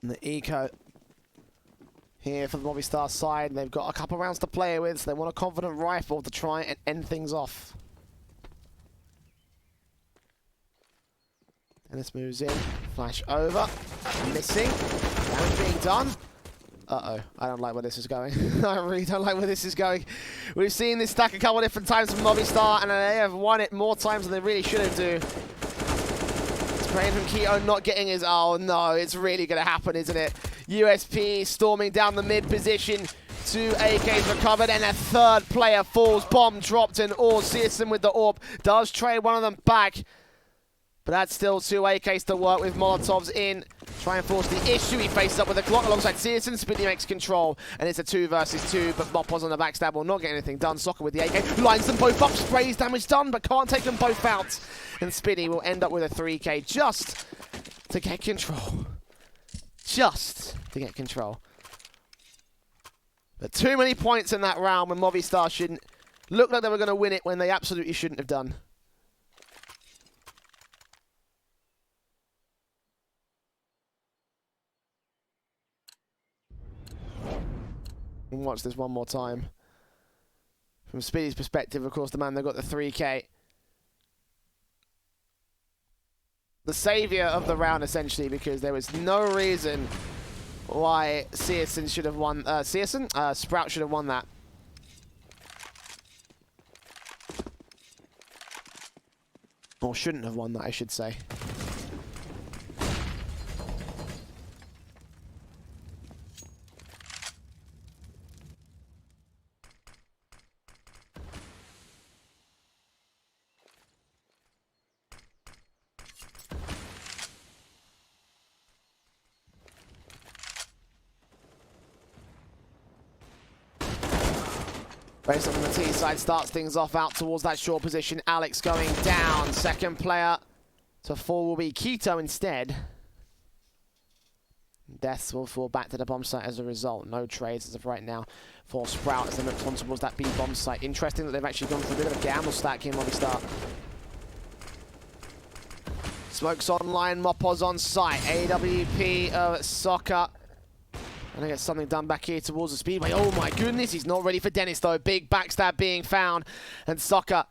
And the Eco here for the Movistar side. They've got a couple rounds to play with, so they want a confident rifle to try and end things off. And this moves in. Flash over. Missing. Damage being done. Uh-oh. I don't like where this is going. I really don't like where this is going. We've seen this stack a couple of different times from Movistar, and they have won it more times than they really should have do. Spraying from Keto, not getting his... Oh, no. It's really going to happen, isn't it? USP storming down the mid position. 2 AKs recovered, and a third player falls. Bomb dropped, and all Searson with the AWP does trade one of them back. But that's still 2 AKs to work with. Molotovs in. Try and force the issue. He faces up with a Glock alongside Searson. Spinny makes control. And it's a 2 versus 2. But Mopos on the backstab will not get anything done. Soccer with the AK. Lines them both up. Sprays damage done. But can't take them both out. And Spinny will end up with a 3K just to get control. Just to get control. But too many points in that round when Movistar shouldn't. Looked like they were going to win it when they absolutely shouldn't have done. And watch this one more time. From Speedy's perspective, of course, the man that got the 3K. The saviour of the round, essentially, because there was no reason why Searson should have won. Sprout should have won that. Or shouldn't have won that, I should say. Based on the T side starts things off out towards that short position. Alex going down. Second player to fall will be Keto instead. Deaths will fall back to the bomb site as a result. No trades as of right now for Sprout as they look towards that B bomb site. Interesting that they've actually gone for a bit of a gamble stack here, Movistar. Smokes online, Mopos on site. AWP of Soccer. And I get something done back here towards the speedway. Oh my goodness, he's not ready for Dennis though. Big backstab being found. And Soccer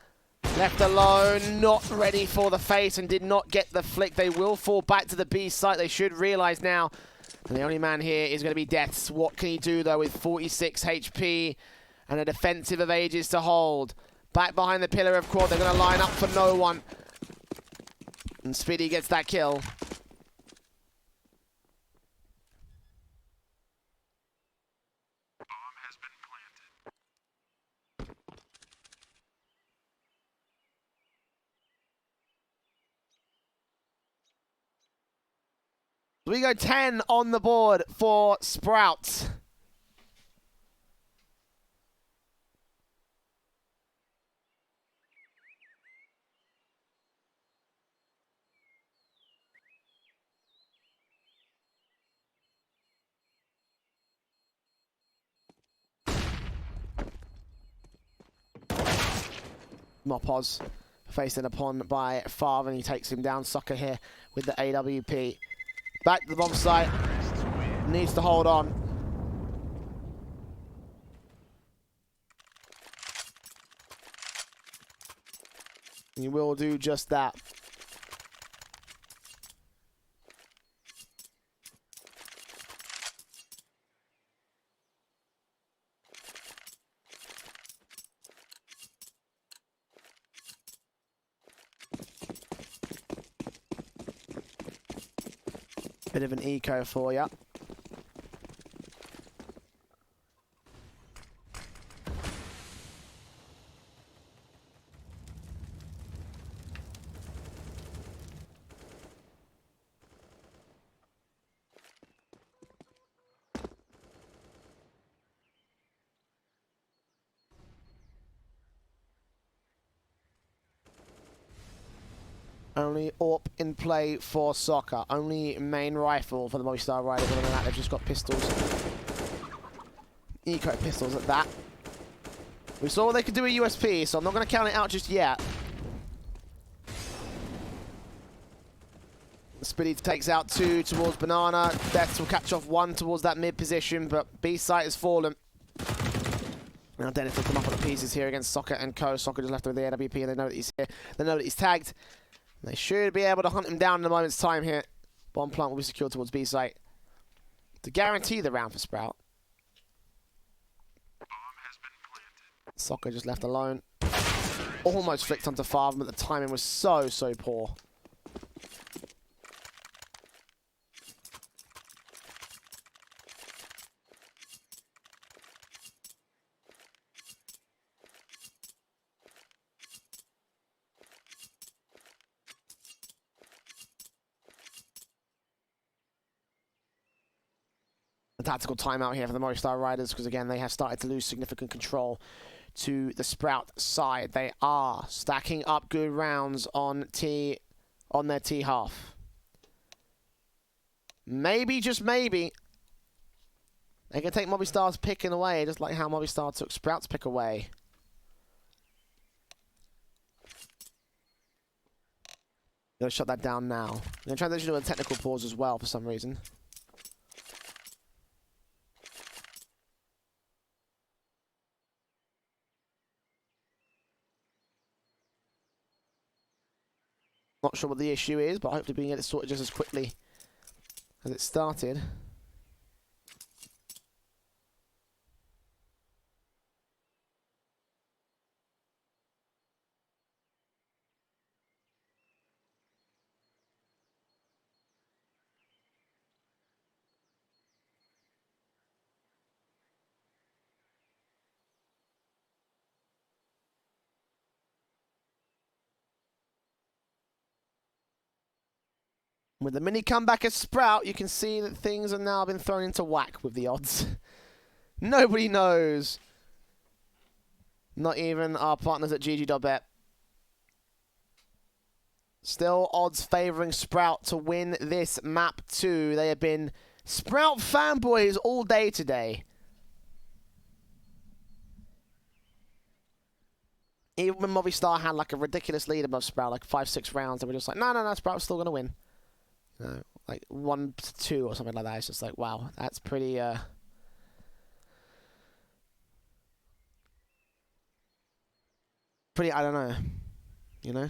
left alone, not ready for the face and did not get the flick. They will fall back to the B site. They should realize now. And the only man here is going to be Deaths. What can he do though with 46 HP and a defensive of ages to hold? Back behind the pillar of quad, they're going to line up for no one. And Speedy gets that kill. We go 10 on the board for Sprout. Mopos facing upon by Favre, and he takes him down. Sucker here with the AWP. Back to the bomb site. Needs to hold on. He will do just that. Bit of an eco for you. Only AWP in play for soccer. Only main rifle for the Movistar Riders. Other than that, they've just got pistols. Eco pistols at that. We saw they could do a USP, so I'm not going to count it out just yet. Speedy takes out 2 towards Banana. Deaths will catch off 1 towards that mid position, but B site has fallen. Now Dennis will come up on the pieces here against Soccer and Co. Soccer just left with the AWP, and they know that he's here. They know that he's tagged. They should be able to hunt him down in a moment's time here. Bomb plant will be secured towards B site to guarantee the round for Sprout. Soccer just left alone. Almost flicked onto Favre, but the timing was so poor. A tactical timeout here for the Movistar Riders, because again they have started to lose significant control to the Sprout side. They are stacking up good rounds on their T half. Maybe, just maybe, they can take Movistar's picking away, just like how Movistar took Sprout's pick away. Gonna shut that down now. I'm gonna transition to a technical pause as well for some reason. Not sure what the issue is, but hopefully we can get it sorted just as quickly as it started. With the mini comeback at Sprout, you can see that things have now been thrown into whack with the odds. Nobody knows. Not even our partners at GGBet. Still odds favouring Sprout to win this map 2. They have been Sprout fanboys all day today. Even when Movistar had like a ridiculous lead above Sprout, like 5-6 rounds, they were just like, no, Sprout's still going to win. You know, like 1-2 or something like that. It's just like, wow, that's pretty, I don't know, you know?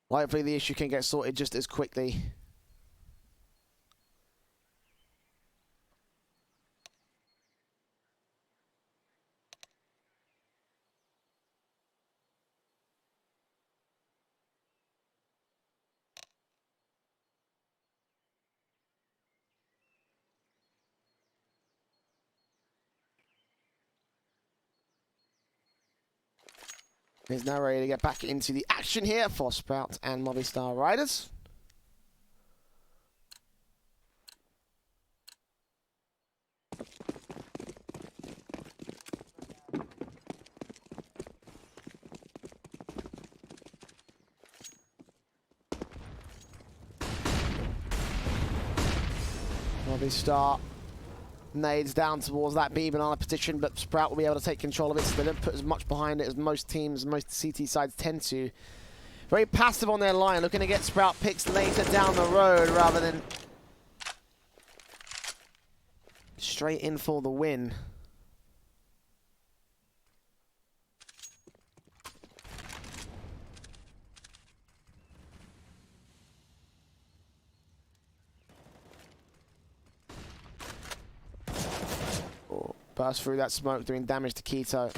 Hopefully the issue can get sorted just as quickly is now ready to get back into the action here for Sprout and Movistar Riders. Movistar nades down towards that B banana position, but Sprout will be able to take control of it, so they don't put as much behind it as most teams, most CT sides tend to. Very passive on their line, looking to get Sprout picks later down the road rather than straight in for the win. Burst through that smoke, doing damage to Keto.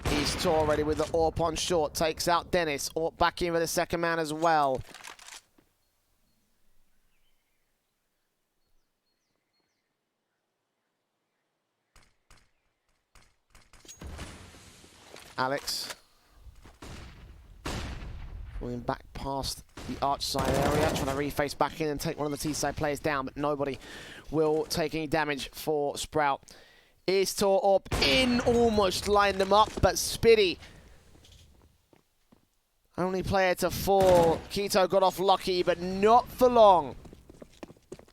He's already with the AWP on short, takes out Dennis. AWP back in with the second man as well. Alex. Going back past the arch side area, trying to reface back in and take one of the T-side players down, but nobody will take any damage for Sprout. Is tore up in, almost lined them up, but Spitty, only player to fall. Keto got off lucky, but not for long.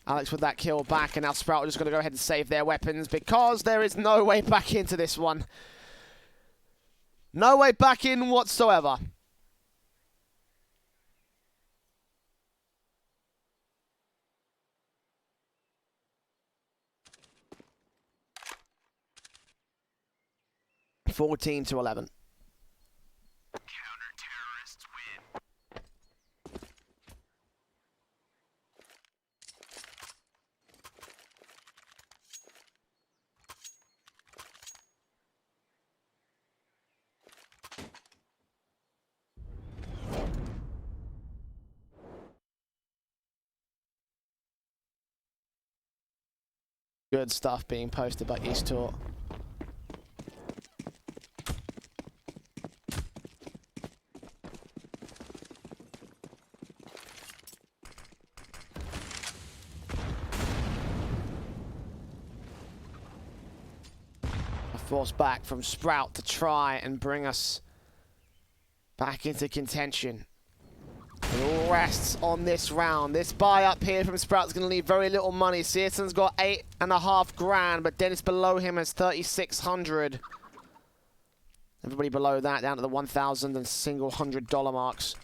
Alex with that kill back, and now Sprout are just going to go ahead and save their weapons because there is no way back into this one. No way back in whatsoever. (14 to 11). Counter-terrorists win. Good stuff being posted by Easttour. Force back from Sprout to try and bring us back into contention. It all rests on this round. This buy up here from Sprout is going to leave very little money. Searson's got 8.5 grand, but Dennis below him has 3,600. Everybody below that down to the 1,000 and single $100 marks.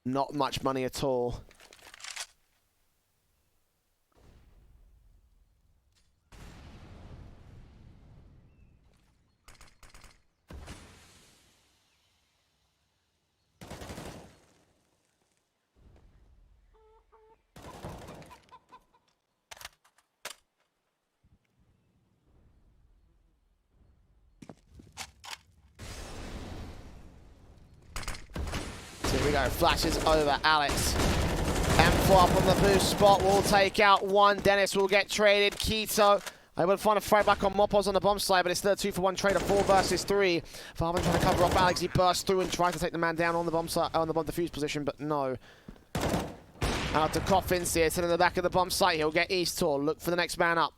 Not much money at all. Here we go, flashes over Alex. M4 up on the boost spot will take out one. Dennis will get traded. Keto able to find a fight back on Mopos on the bomb side, but it's still a 2-for-1 trade of 4 versus 3. Farman trying to cover off Alex. He bursts through and tries to take the man down on the bomb site, on the bomb defuse position, but no. Out to Coffin, Searson in the back of the bomb site. He'll get Easttour. Look for the next man up.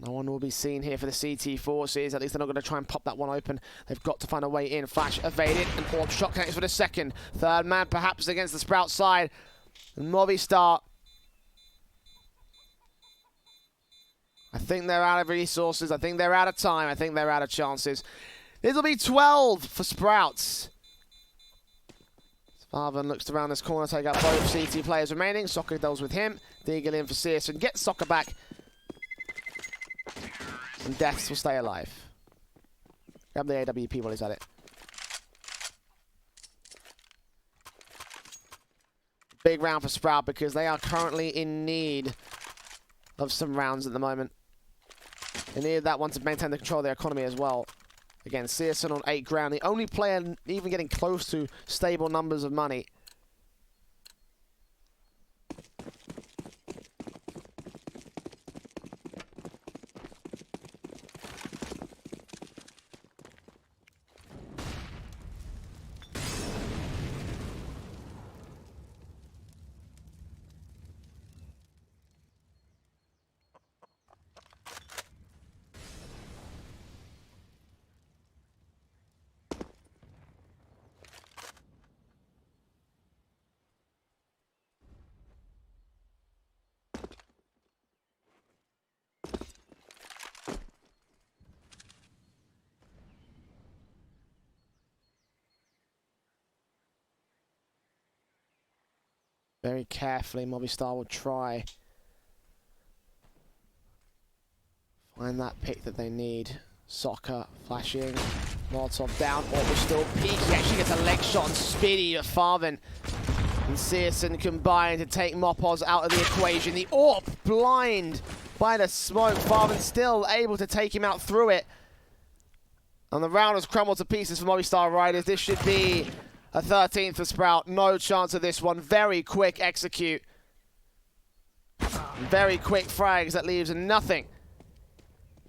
No one will be seen here for the CT forces. At least they're not going to try and pop that one open. They've got to find a way in. Flash evaded, and AWP shot connects for the second. Third man perhaps against the Sprout side. And Movistar, I think they're out of resources. I think they're out of time. I think they're out of chances. This will be 12 for Sprouts. Farvan looks around this corner, take out both CT players remaining. Soccer deals with him. Deagle in for Searson. Gets Soccer back. And Deaths will stay alive. Grab the AWP while he's at it. Big round for Sprout because they are currently in need of some rounds at the moment. They needed that one to maintain the control of their economy as well. Again, Searson on 8 grand. The only player even getting close to stable numbers of money. Very carefully, Movistar will try. Find that pick that they need. Soccer flashing. Molotov down. Orb still peak. He actually gets a leg shot on Speedy, but Farven and Searson combine to take Mopoz out of the equation. The Orb blind by the smoke. Farven still able to take him out through it. And the round has crumbled to pieces for Movistar Riders. This should be a 13th for Sprout. No chance of this one. Very quick execute. Very quick frags. That leaves nothing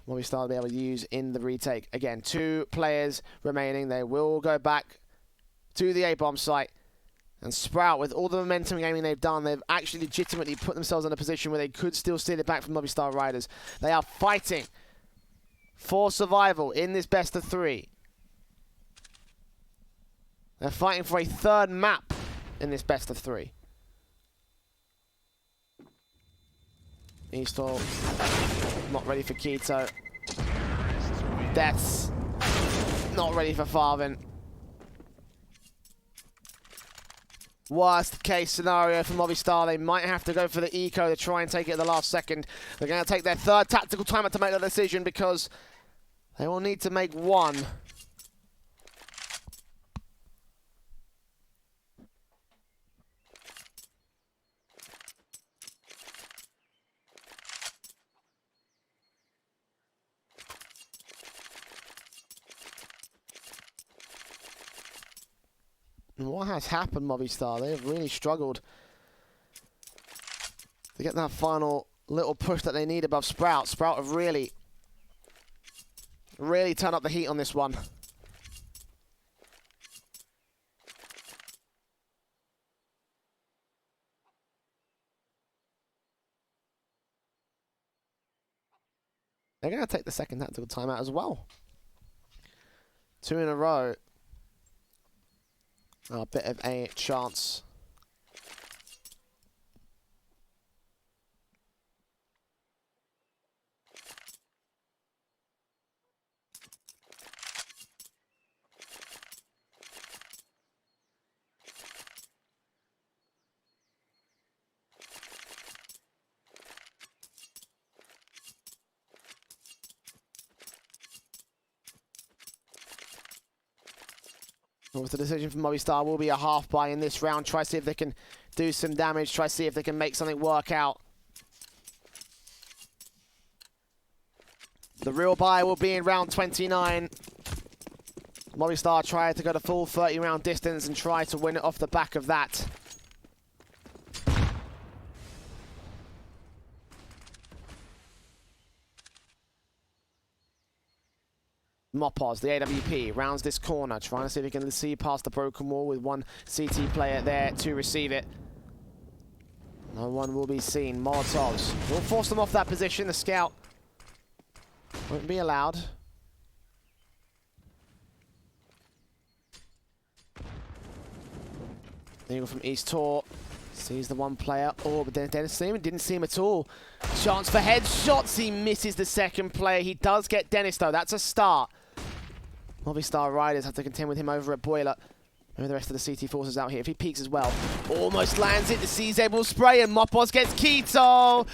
Movistar will be able to use in the retake. Again, 2 players remaining. They will go back to the A-bomb site. And Sprout, with all the momentum gaming they've done, they've actually legitimately put themselves in a position where they could still steal it back from Movistar Riders. They are fighting for survival in this best of 3. They're fighting for a 3rd map in this best of 3. Eastall not ready for Keto. Deaths not ready for Farven. Worst case scenario for Movistar, they might have to go for the eco to try and take it at the last second. They're going to take their 3rd tactical timeout to make that decision because they will need to make 1. What has happened, Movistar? They have really struggled to get that final little push that they need above Sprout. Sprout have really turned up the heat on this one. They're going to take the 2nd tactical timeout as well. 2 in a row. A bit of a chance. Well, the decision from Movistar will be a half buy in this round. Try to see if they can do some damage. Try to see if they can make something work out. The real buy will be in round 29. Movistar try to go the full 30-round distance and try to win it off the back of that. Mopoz, the AWP, rounds this corner, trying to see if he can see past the broken wall with one CT player there to receive it. No one will be seen. Molotovs will force them off that position. The scout won't be allowed. Eagle from East Tor sees the one player. Oh, but Dennis didn't see him at all. Chance for headshots. He misses the 2nd player. He does get Dennis, though. That's a start. Movistar Riders have to contend with him over at Boiler. Maybe the rest of the CT forces out here. If he peeks as well. Almost lands it. The C's-able spray, and Mopoz gets Keto.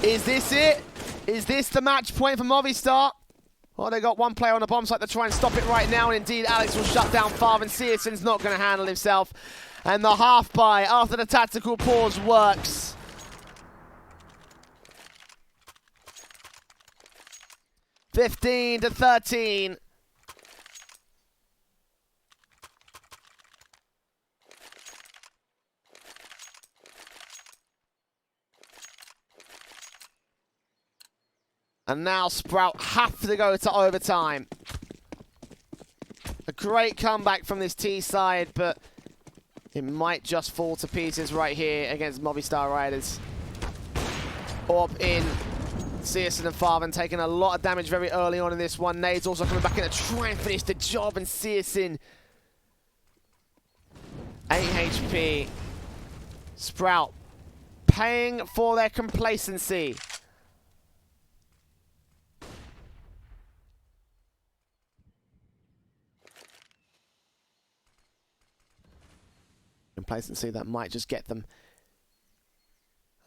Is this it? Is this the match point for Movistar? Well, they got one player on the bomb site to try and stop it right now, and indeed Alex will shut down Farv, and Searson's not going to handle himself. And the half buy after the tactical pause works. (15-13). And now Sprout have to go to overtime. A great comeback from this T side, but it might just fall to pieces right here against Movistar Riders. Orb in. Searson and Farven taking a lot of damage very early on in this one. Nade's also coming back in to try and finish the job, and Searson 8 HP. Sprout paying for their complacency. Complacency that might just get them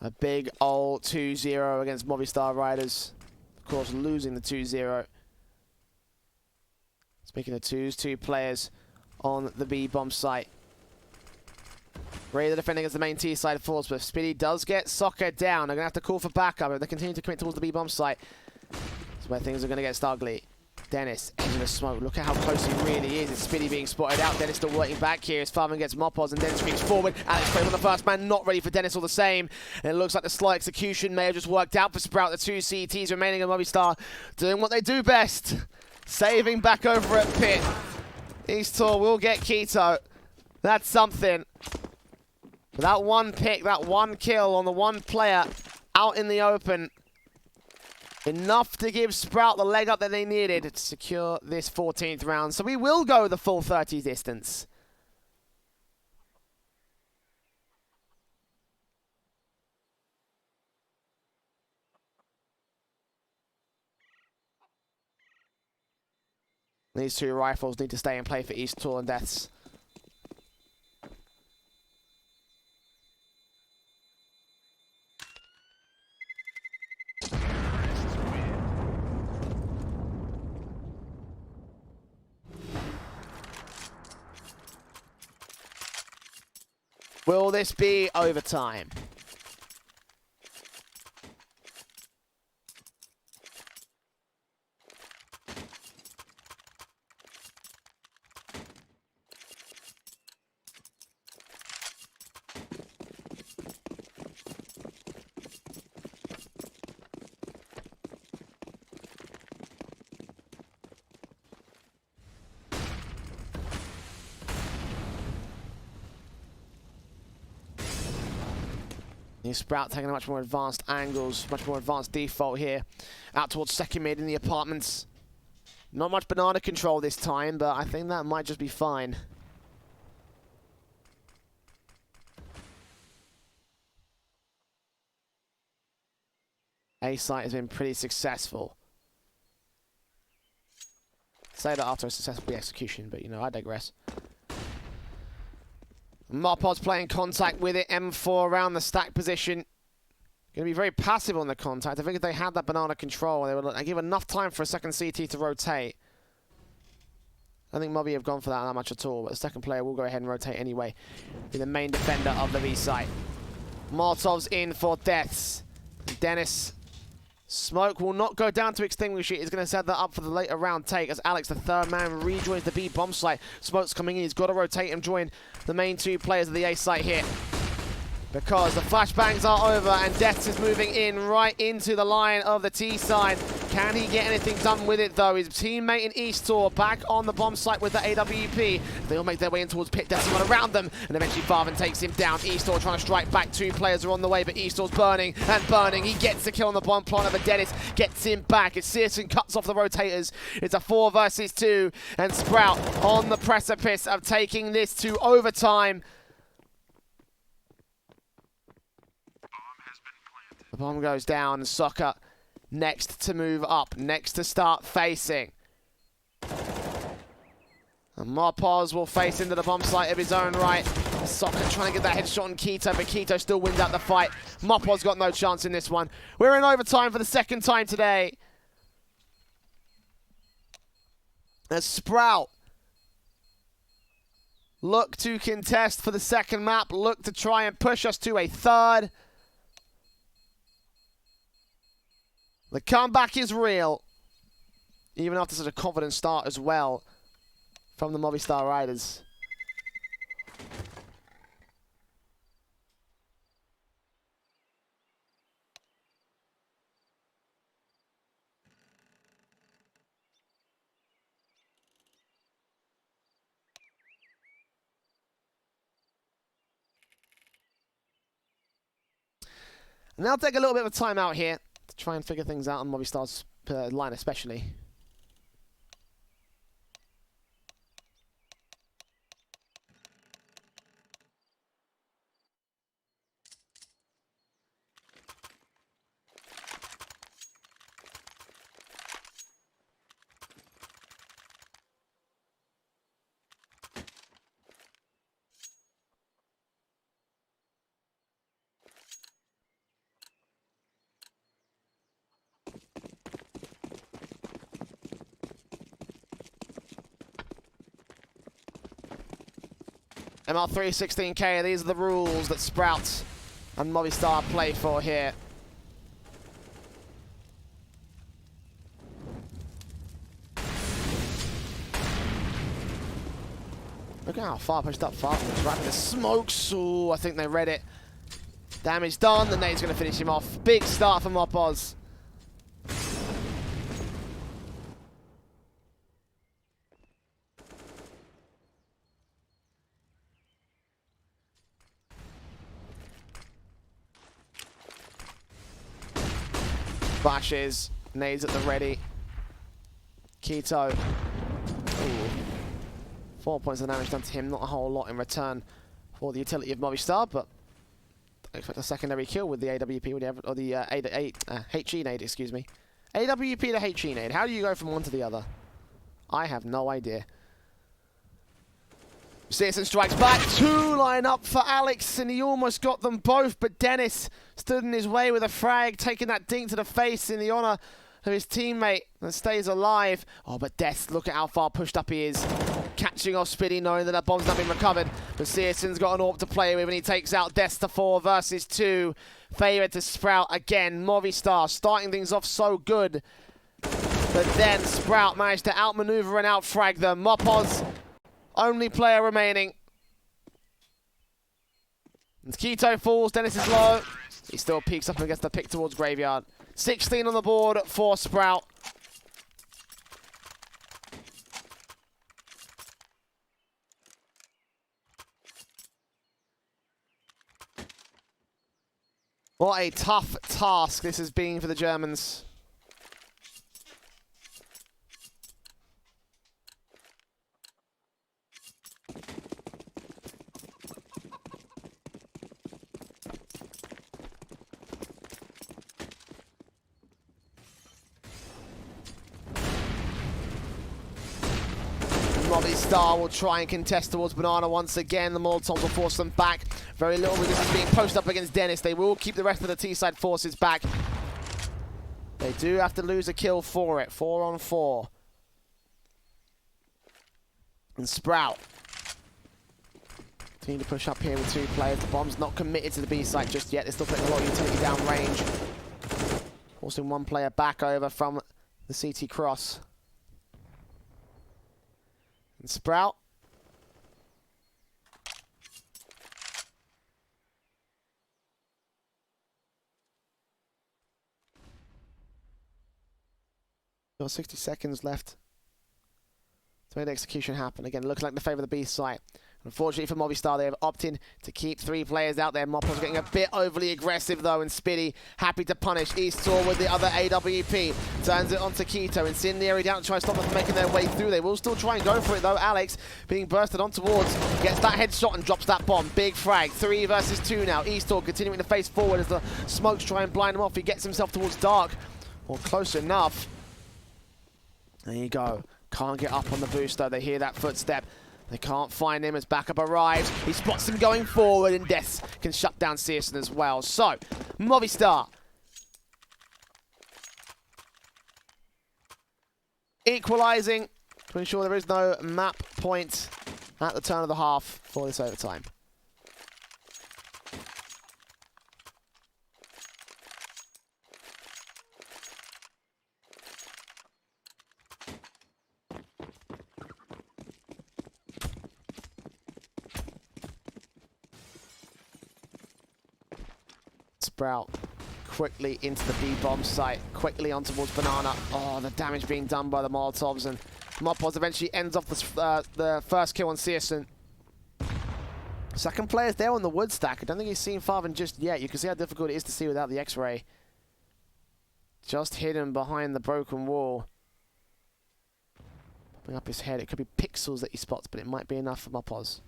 A big old 2-0 against Movistar Riders. Of course, losing the 2-0. Speaking of twos, 2 players on the B-bomb site. Raider defending against the main T side force, but Spiddy does get Soccer down. They're going to have to call for backup if they continue to commit towards the B-bomb site. That's where things are going to get ugly. Dennis into the smoke. Look at how close he really is. It's Spiddy being spotted out. Dennis still working back here as Farman gets Mopos and Dennis screams forward. Alex plays on the first man, not ready for Dennis all the same. And it looks like the slight execution may have just worked out for Sprout. The 2 CTs remaining in Movistar doing what they do best. Saving back over at Pit. East Tour will get Keto. That's something. But that one pick, that one kill on the one player out in the open. Enough to give Sprout the leg up that they needed to secure this 14th round. So we will go the full 30 distance. These 2 rifles need to stay in play for East Tour and Deaths. Will this be overtime? Sprout taking much more advanced angles, much more advanced default here. Out towards second mid in the apartments. Not much banana control this time, but I think that might just be fine. A site has been pretty successful. Say that after a successful execution, but you know, I digress. Mopod's playing contact with it. M4 around the stack position. Going to be very passive on the contact. I think if they had that banana control, they would give enough time for a second CT to rotate. I don't think Mobby have gone for that much at all, but the second player will go ahead and rotate anyway. Be the main defender of the V site. Molotov's in for Deaths. Dennis. Smoke will not go down to extinguish it. He's going to set that up for the later round take as Alex, the 3rd man, rejoins the B bomb site. Smoke's coming in. He's got to rotate and join the main 2 players of the A site here. Because the flashbangs are over and Deaths is moving in right into the line of the T side. Can he get anything done with it though? His teammate in East Tour back on the bomb site with the AWP. They'll make their way in towards Pit. Deaths run around them and eventually Farvan takes him down. East Tour trying to strike back. 2 players are on the way, but East Tour's burning and burning. He gets the kill on the bomb plant of Dennis, gets him back. As Searson cuts off the rotators. It's a 4 versus 2 and Sprout on the precipice of taking this to overtime. The bomb goes down and Soccer next to move up, next to start facing. And Marpaz will face into the bomb site of his own right. Soccer trying to get that headshot on Keto, but Keto still wins out the fight. Marpaz got no chance in this one. We're in overtime for the 2nd time today. As Sprout look to contest for the 2nd map, look to try and push us to a 3rd. The comeback is real, even after such a confident start as well from the Movistar Riders. And they'll take a little bit of a time out here to try and figure things out on Movistar's line especially. ML316K, these are the rules that Sprout and Movistar play for here. Look at how far pushed up far. Right in the smokes. Ooh, I think they read it. Damage done. The nade's going to finish him off. Big start for Mopoz. Bashes. Nades at the ready. Keto. Ooh. 4 points of damage done to him, not a whole lot in return for the utility of Movistar, but I expect a secondary kill with the AWP or the HE nade, excuse me. AWP to HE nade. How do you go from one to the other? I have no idea. Citizen strikes back. 2 line up for Alex, and he almost got them both, but Dennis stood in his way with a frag, taking that dink to the face in the honor of his teammate that stays alive. Oh, but Death, look at how far pushed up he is. Catching off Spiddy, knowing that that bomb's not been recovered. But Searson's got an AWP to play with, and he takes out Death to 4 versus 2. Favored to Sprout again. Movistar starting things off so good. But then Sprout managed to outmaneuver and outfrag them. Mopoz, only player remaining. And Keto falls, Dennis is low. He still peeks up and gets the pick towards Graveyard. 16 on the board for Sprout. What a tough task this has been for the Germans. Movistar will try and contest towards Banana once again. The Molotovs will force them back. Very little resistance being posted up against Dennis. They will keep the rest of the T-side forces back. They do have to lose a kill for it. 4 on 4. And Sprout. Need to push up here with 2 players. The bomb's not committed to the B site just yet. They're still putting a lot of utility down range. Forcing 1 player back over from the CT cross. And Sprout. Got 60 seconds left to make the execution happen. Again, looks like the favour of the B site. Unfortunately for Movistar, they have opted to keep 3 players out there. Mopo's getting a bit overly aggressive though, and Spiddy happy to punish Eastor with the other AWP. Turns it onto Keto. Incendiary down to try to stop them from making their way through. They will still try and go for it though. Alex being bursted on towards, gets that headshot and drops that bomb. Big frag. 3 versus 2 now. Eastor continuing to face forward as the smokes try and blind him off. He gets himself towards dark, or close enough. There you go. Can't get up on the boost though. They hear that footstep. They can't find him as backup arrives. He spots him going forward, and Death can shut down Searson as well. So, Movistar equalising to ensure there is no map point at the turn of the half for this overtime. Sprout quickly into the B-bomb site, quickly on towards Banana. Oh, the damage being done by the Molotovs, and Mopoz eventually ends off the first kill on Searson. Second player's there on the wood stack. I don't think he's seen Farven just yet. You can see how difficult it is to see without the X-ray. Just hidden behind the broken wall. Popping up his head. It could be pixels that he spots, but it might be enough for Mopoz.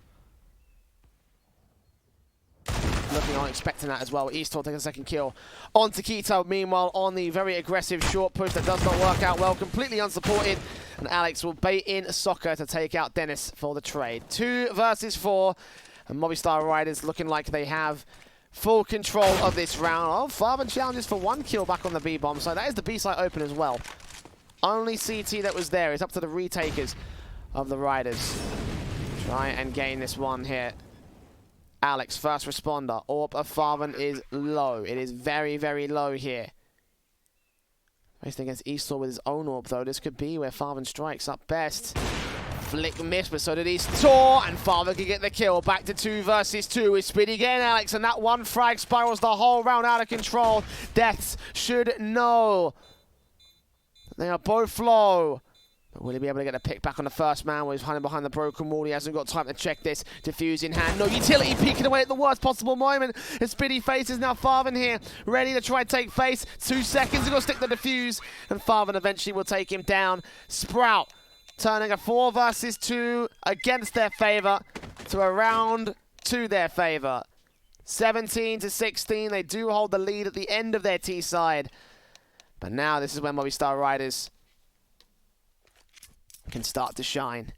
Looking on, expecting that as well. Eastor taking a second kill on Keto. Meanwhile, on the very aggressive short push that does not work out well, completely unsupported. And Alex will bait in Soccer to take out Dennis for the trade. 2 versus 4. And Movistar Riders looking like they have full control of this round. Oh, Farben challenges for 1 kill back on the B-bomb. So that is the B site open as well. Only CT that was there. It's up to the retakers of the Riders. Try and gain this one here. Alex, first responder. Orb of Farven is low. It is very, very low here. Racing against Eastor with his own orb, though. This could be where Farven strikes up best. Flick missed, but so did Eastor, and Farven can get the kill. Back to 2 versus 2 with Speedy again, Alex, and that one frag spirals the whole round out of control. Deaths should know. They are both low. But will he be able to get a pick back on the first man? Well, he's hiding behind the broken wall. He hasn't got time to check this. Diffuse in hand. No utility, peeking away at the worst possible moment. And Speedy faces now Farven here, ready to try and take face. 2 seconds, he's going to stick the diffuse. And Farven eventually will take him down. Sprout turning a 4 versus 2 against their favor to a round to their favor. 17 to 16. They do hold the lead at the end of their T side. But now this is when Movistar Riders can start to shine.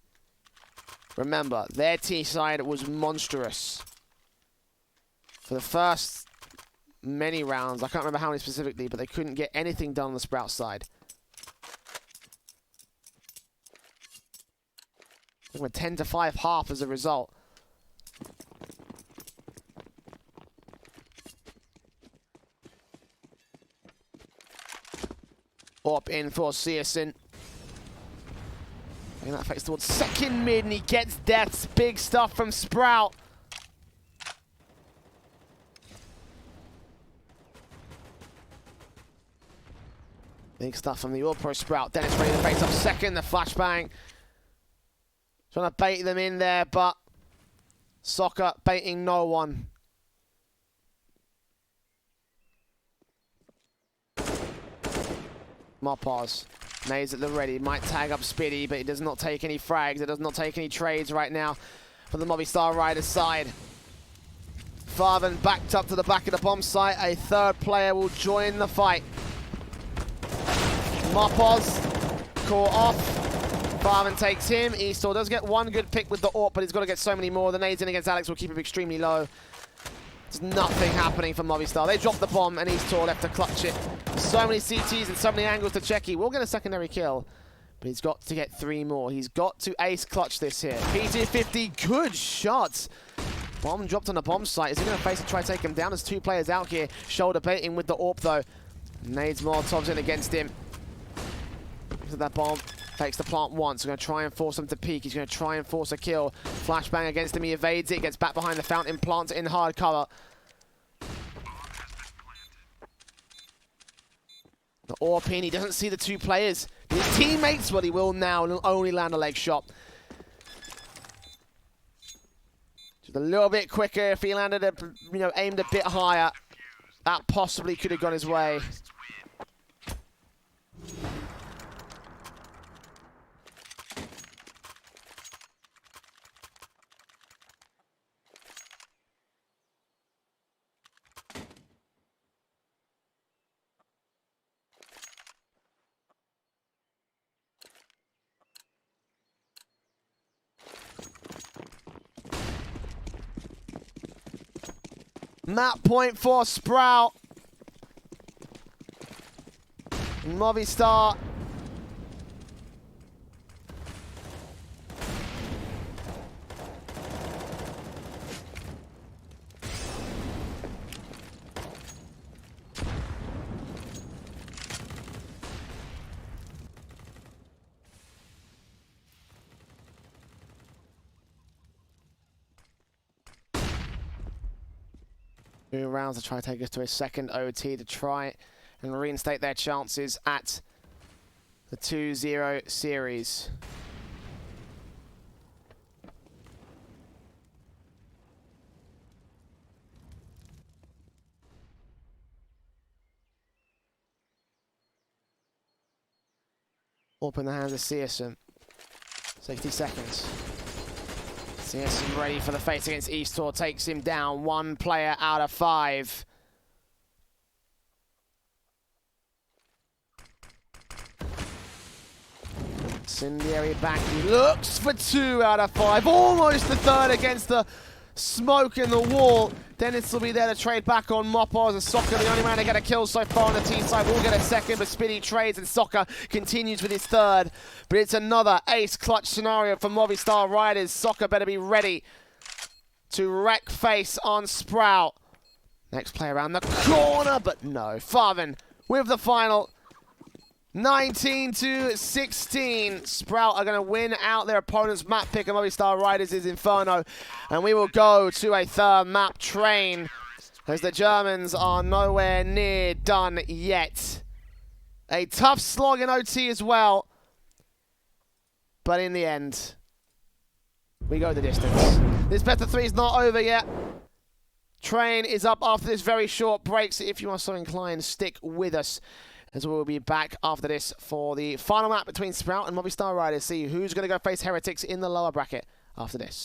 Remember, their T side was monstrous. For the first many rounds, I can't remember how many specifically, but they couldn't get anything done on the Sprout side. They were 10 to 5 half as a result. Up in for Searson. And that fakes towards second mid, and he gets deaths. Big stuff from Sprout. Big stuff from the All-Pro Sprout. Dennis ready to face up second. The flashbang. Trying to bait them in there, but Soccer baiting no one. Mopaz. Nades at the ready, might tag up Spiddy, but he does not take any frags. It does not take any trades right now for the Movistar Riders side. Farven backed up to the back of the bomb site. A third player will join the fight. Mopaz caught off. Farven takes him. Eastor does get one good pick with the AWP, but he's got to get so many more. The nades in against Alex will keep him extremely low. There's nothing happening for Movistar. They dropped the bomb, and Eastor left to clutch it. So many CTs and so many angles to check. He will get a secondary kill, but he's got to get 3 more. He's got to ace clutch this here. P250, good shots. Bomb dropped on the bomb site. Is he going to face and try to take him down? There's 2 players out here. Shoulder baiting with the AWP, though. Nades Molotovs in against him. Look at that bomb. Takes the plant once. Going to try and force him to peek. He's going to try and force a kill. Flashbang against him. He evades it. Gets back behind the fountain. Plants it in hard cover. The AWP in. He doesn't see the 2 players. His teammates, well, he will now. And he'll only land a leg shot. Just a little bit quicker. If he landed, aimed a bit higher, that possibly could have gone his way. Map point for Sprout. Movistar. Two rounds to try to take us to a second OT to try and reinstate their chances at the 2-0 series. Up in the hands of Searson. 60 seconds. Searson ready for the face against Eastor, takes him down. 1 player out of 5. Incendiary back, he looks for 2 out of 5. Almost the 3rd against the smoke in the wall. Dennis will be there to trade back on Mopaz, and Soccer, the only man to get a kill so far on the team side, will get a second, but Spiddy trades and Soccer continues with his 3rd. But it's another ace clutch scenario for Movistar Riders. Soccer better be ready to wreck face on Sprout. Next play around the corner, but no. Farven with the final. 19-16. Sprout are going to win out their opponent's map pick, and Movistar Riders is Inferno. And we will go to a third map, Train, as the Germans are nowhere near done yet. A tough slog in OT as well. But in the end, we go the distance. This best of 3 is not over yet. Train is up after this very short break, so if you are so inclined, stick with us, as we will be back after this for the final map between Sprout and Movistar Riders. See who's going to go face Heretics in the lower bracket after this.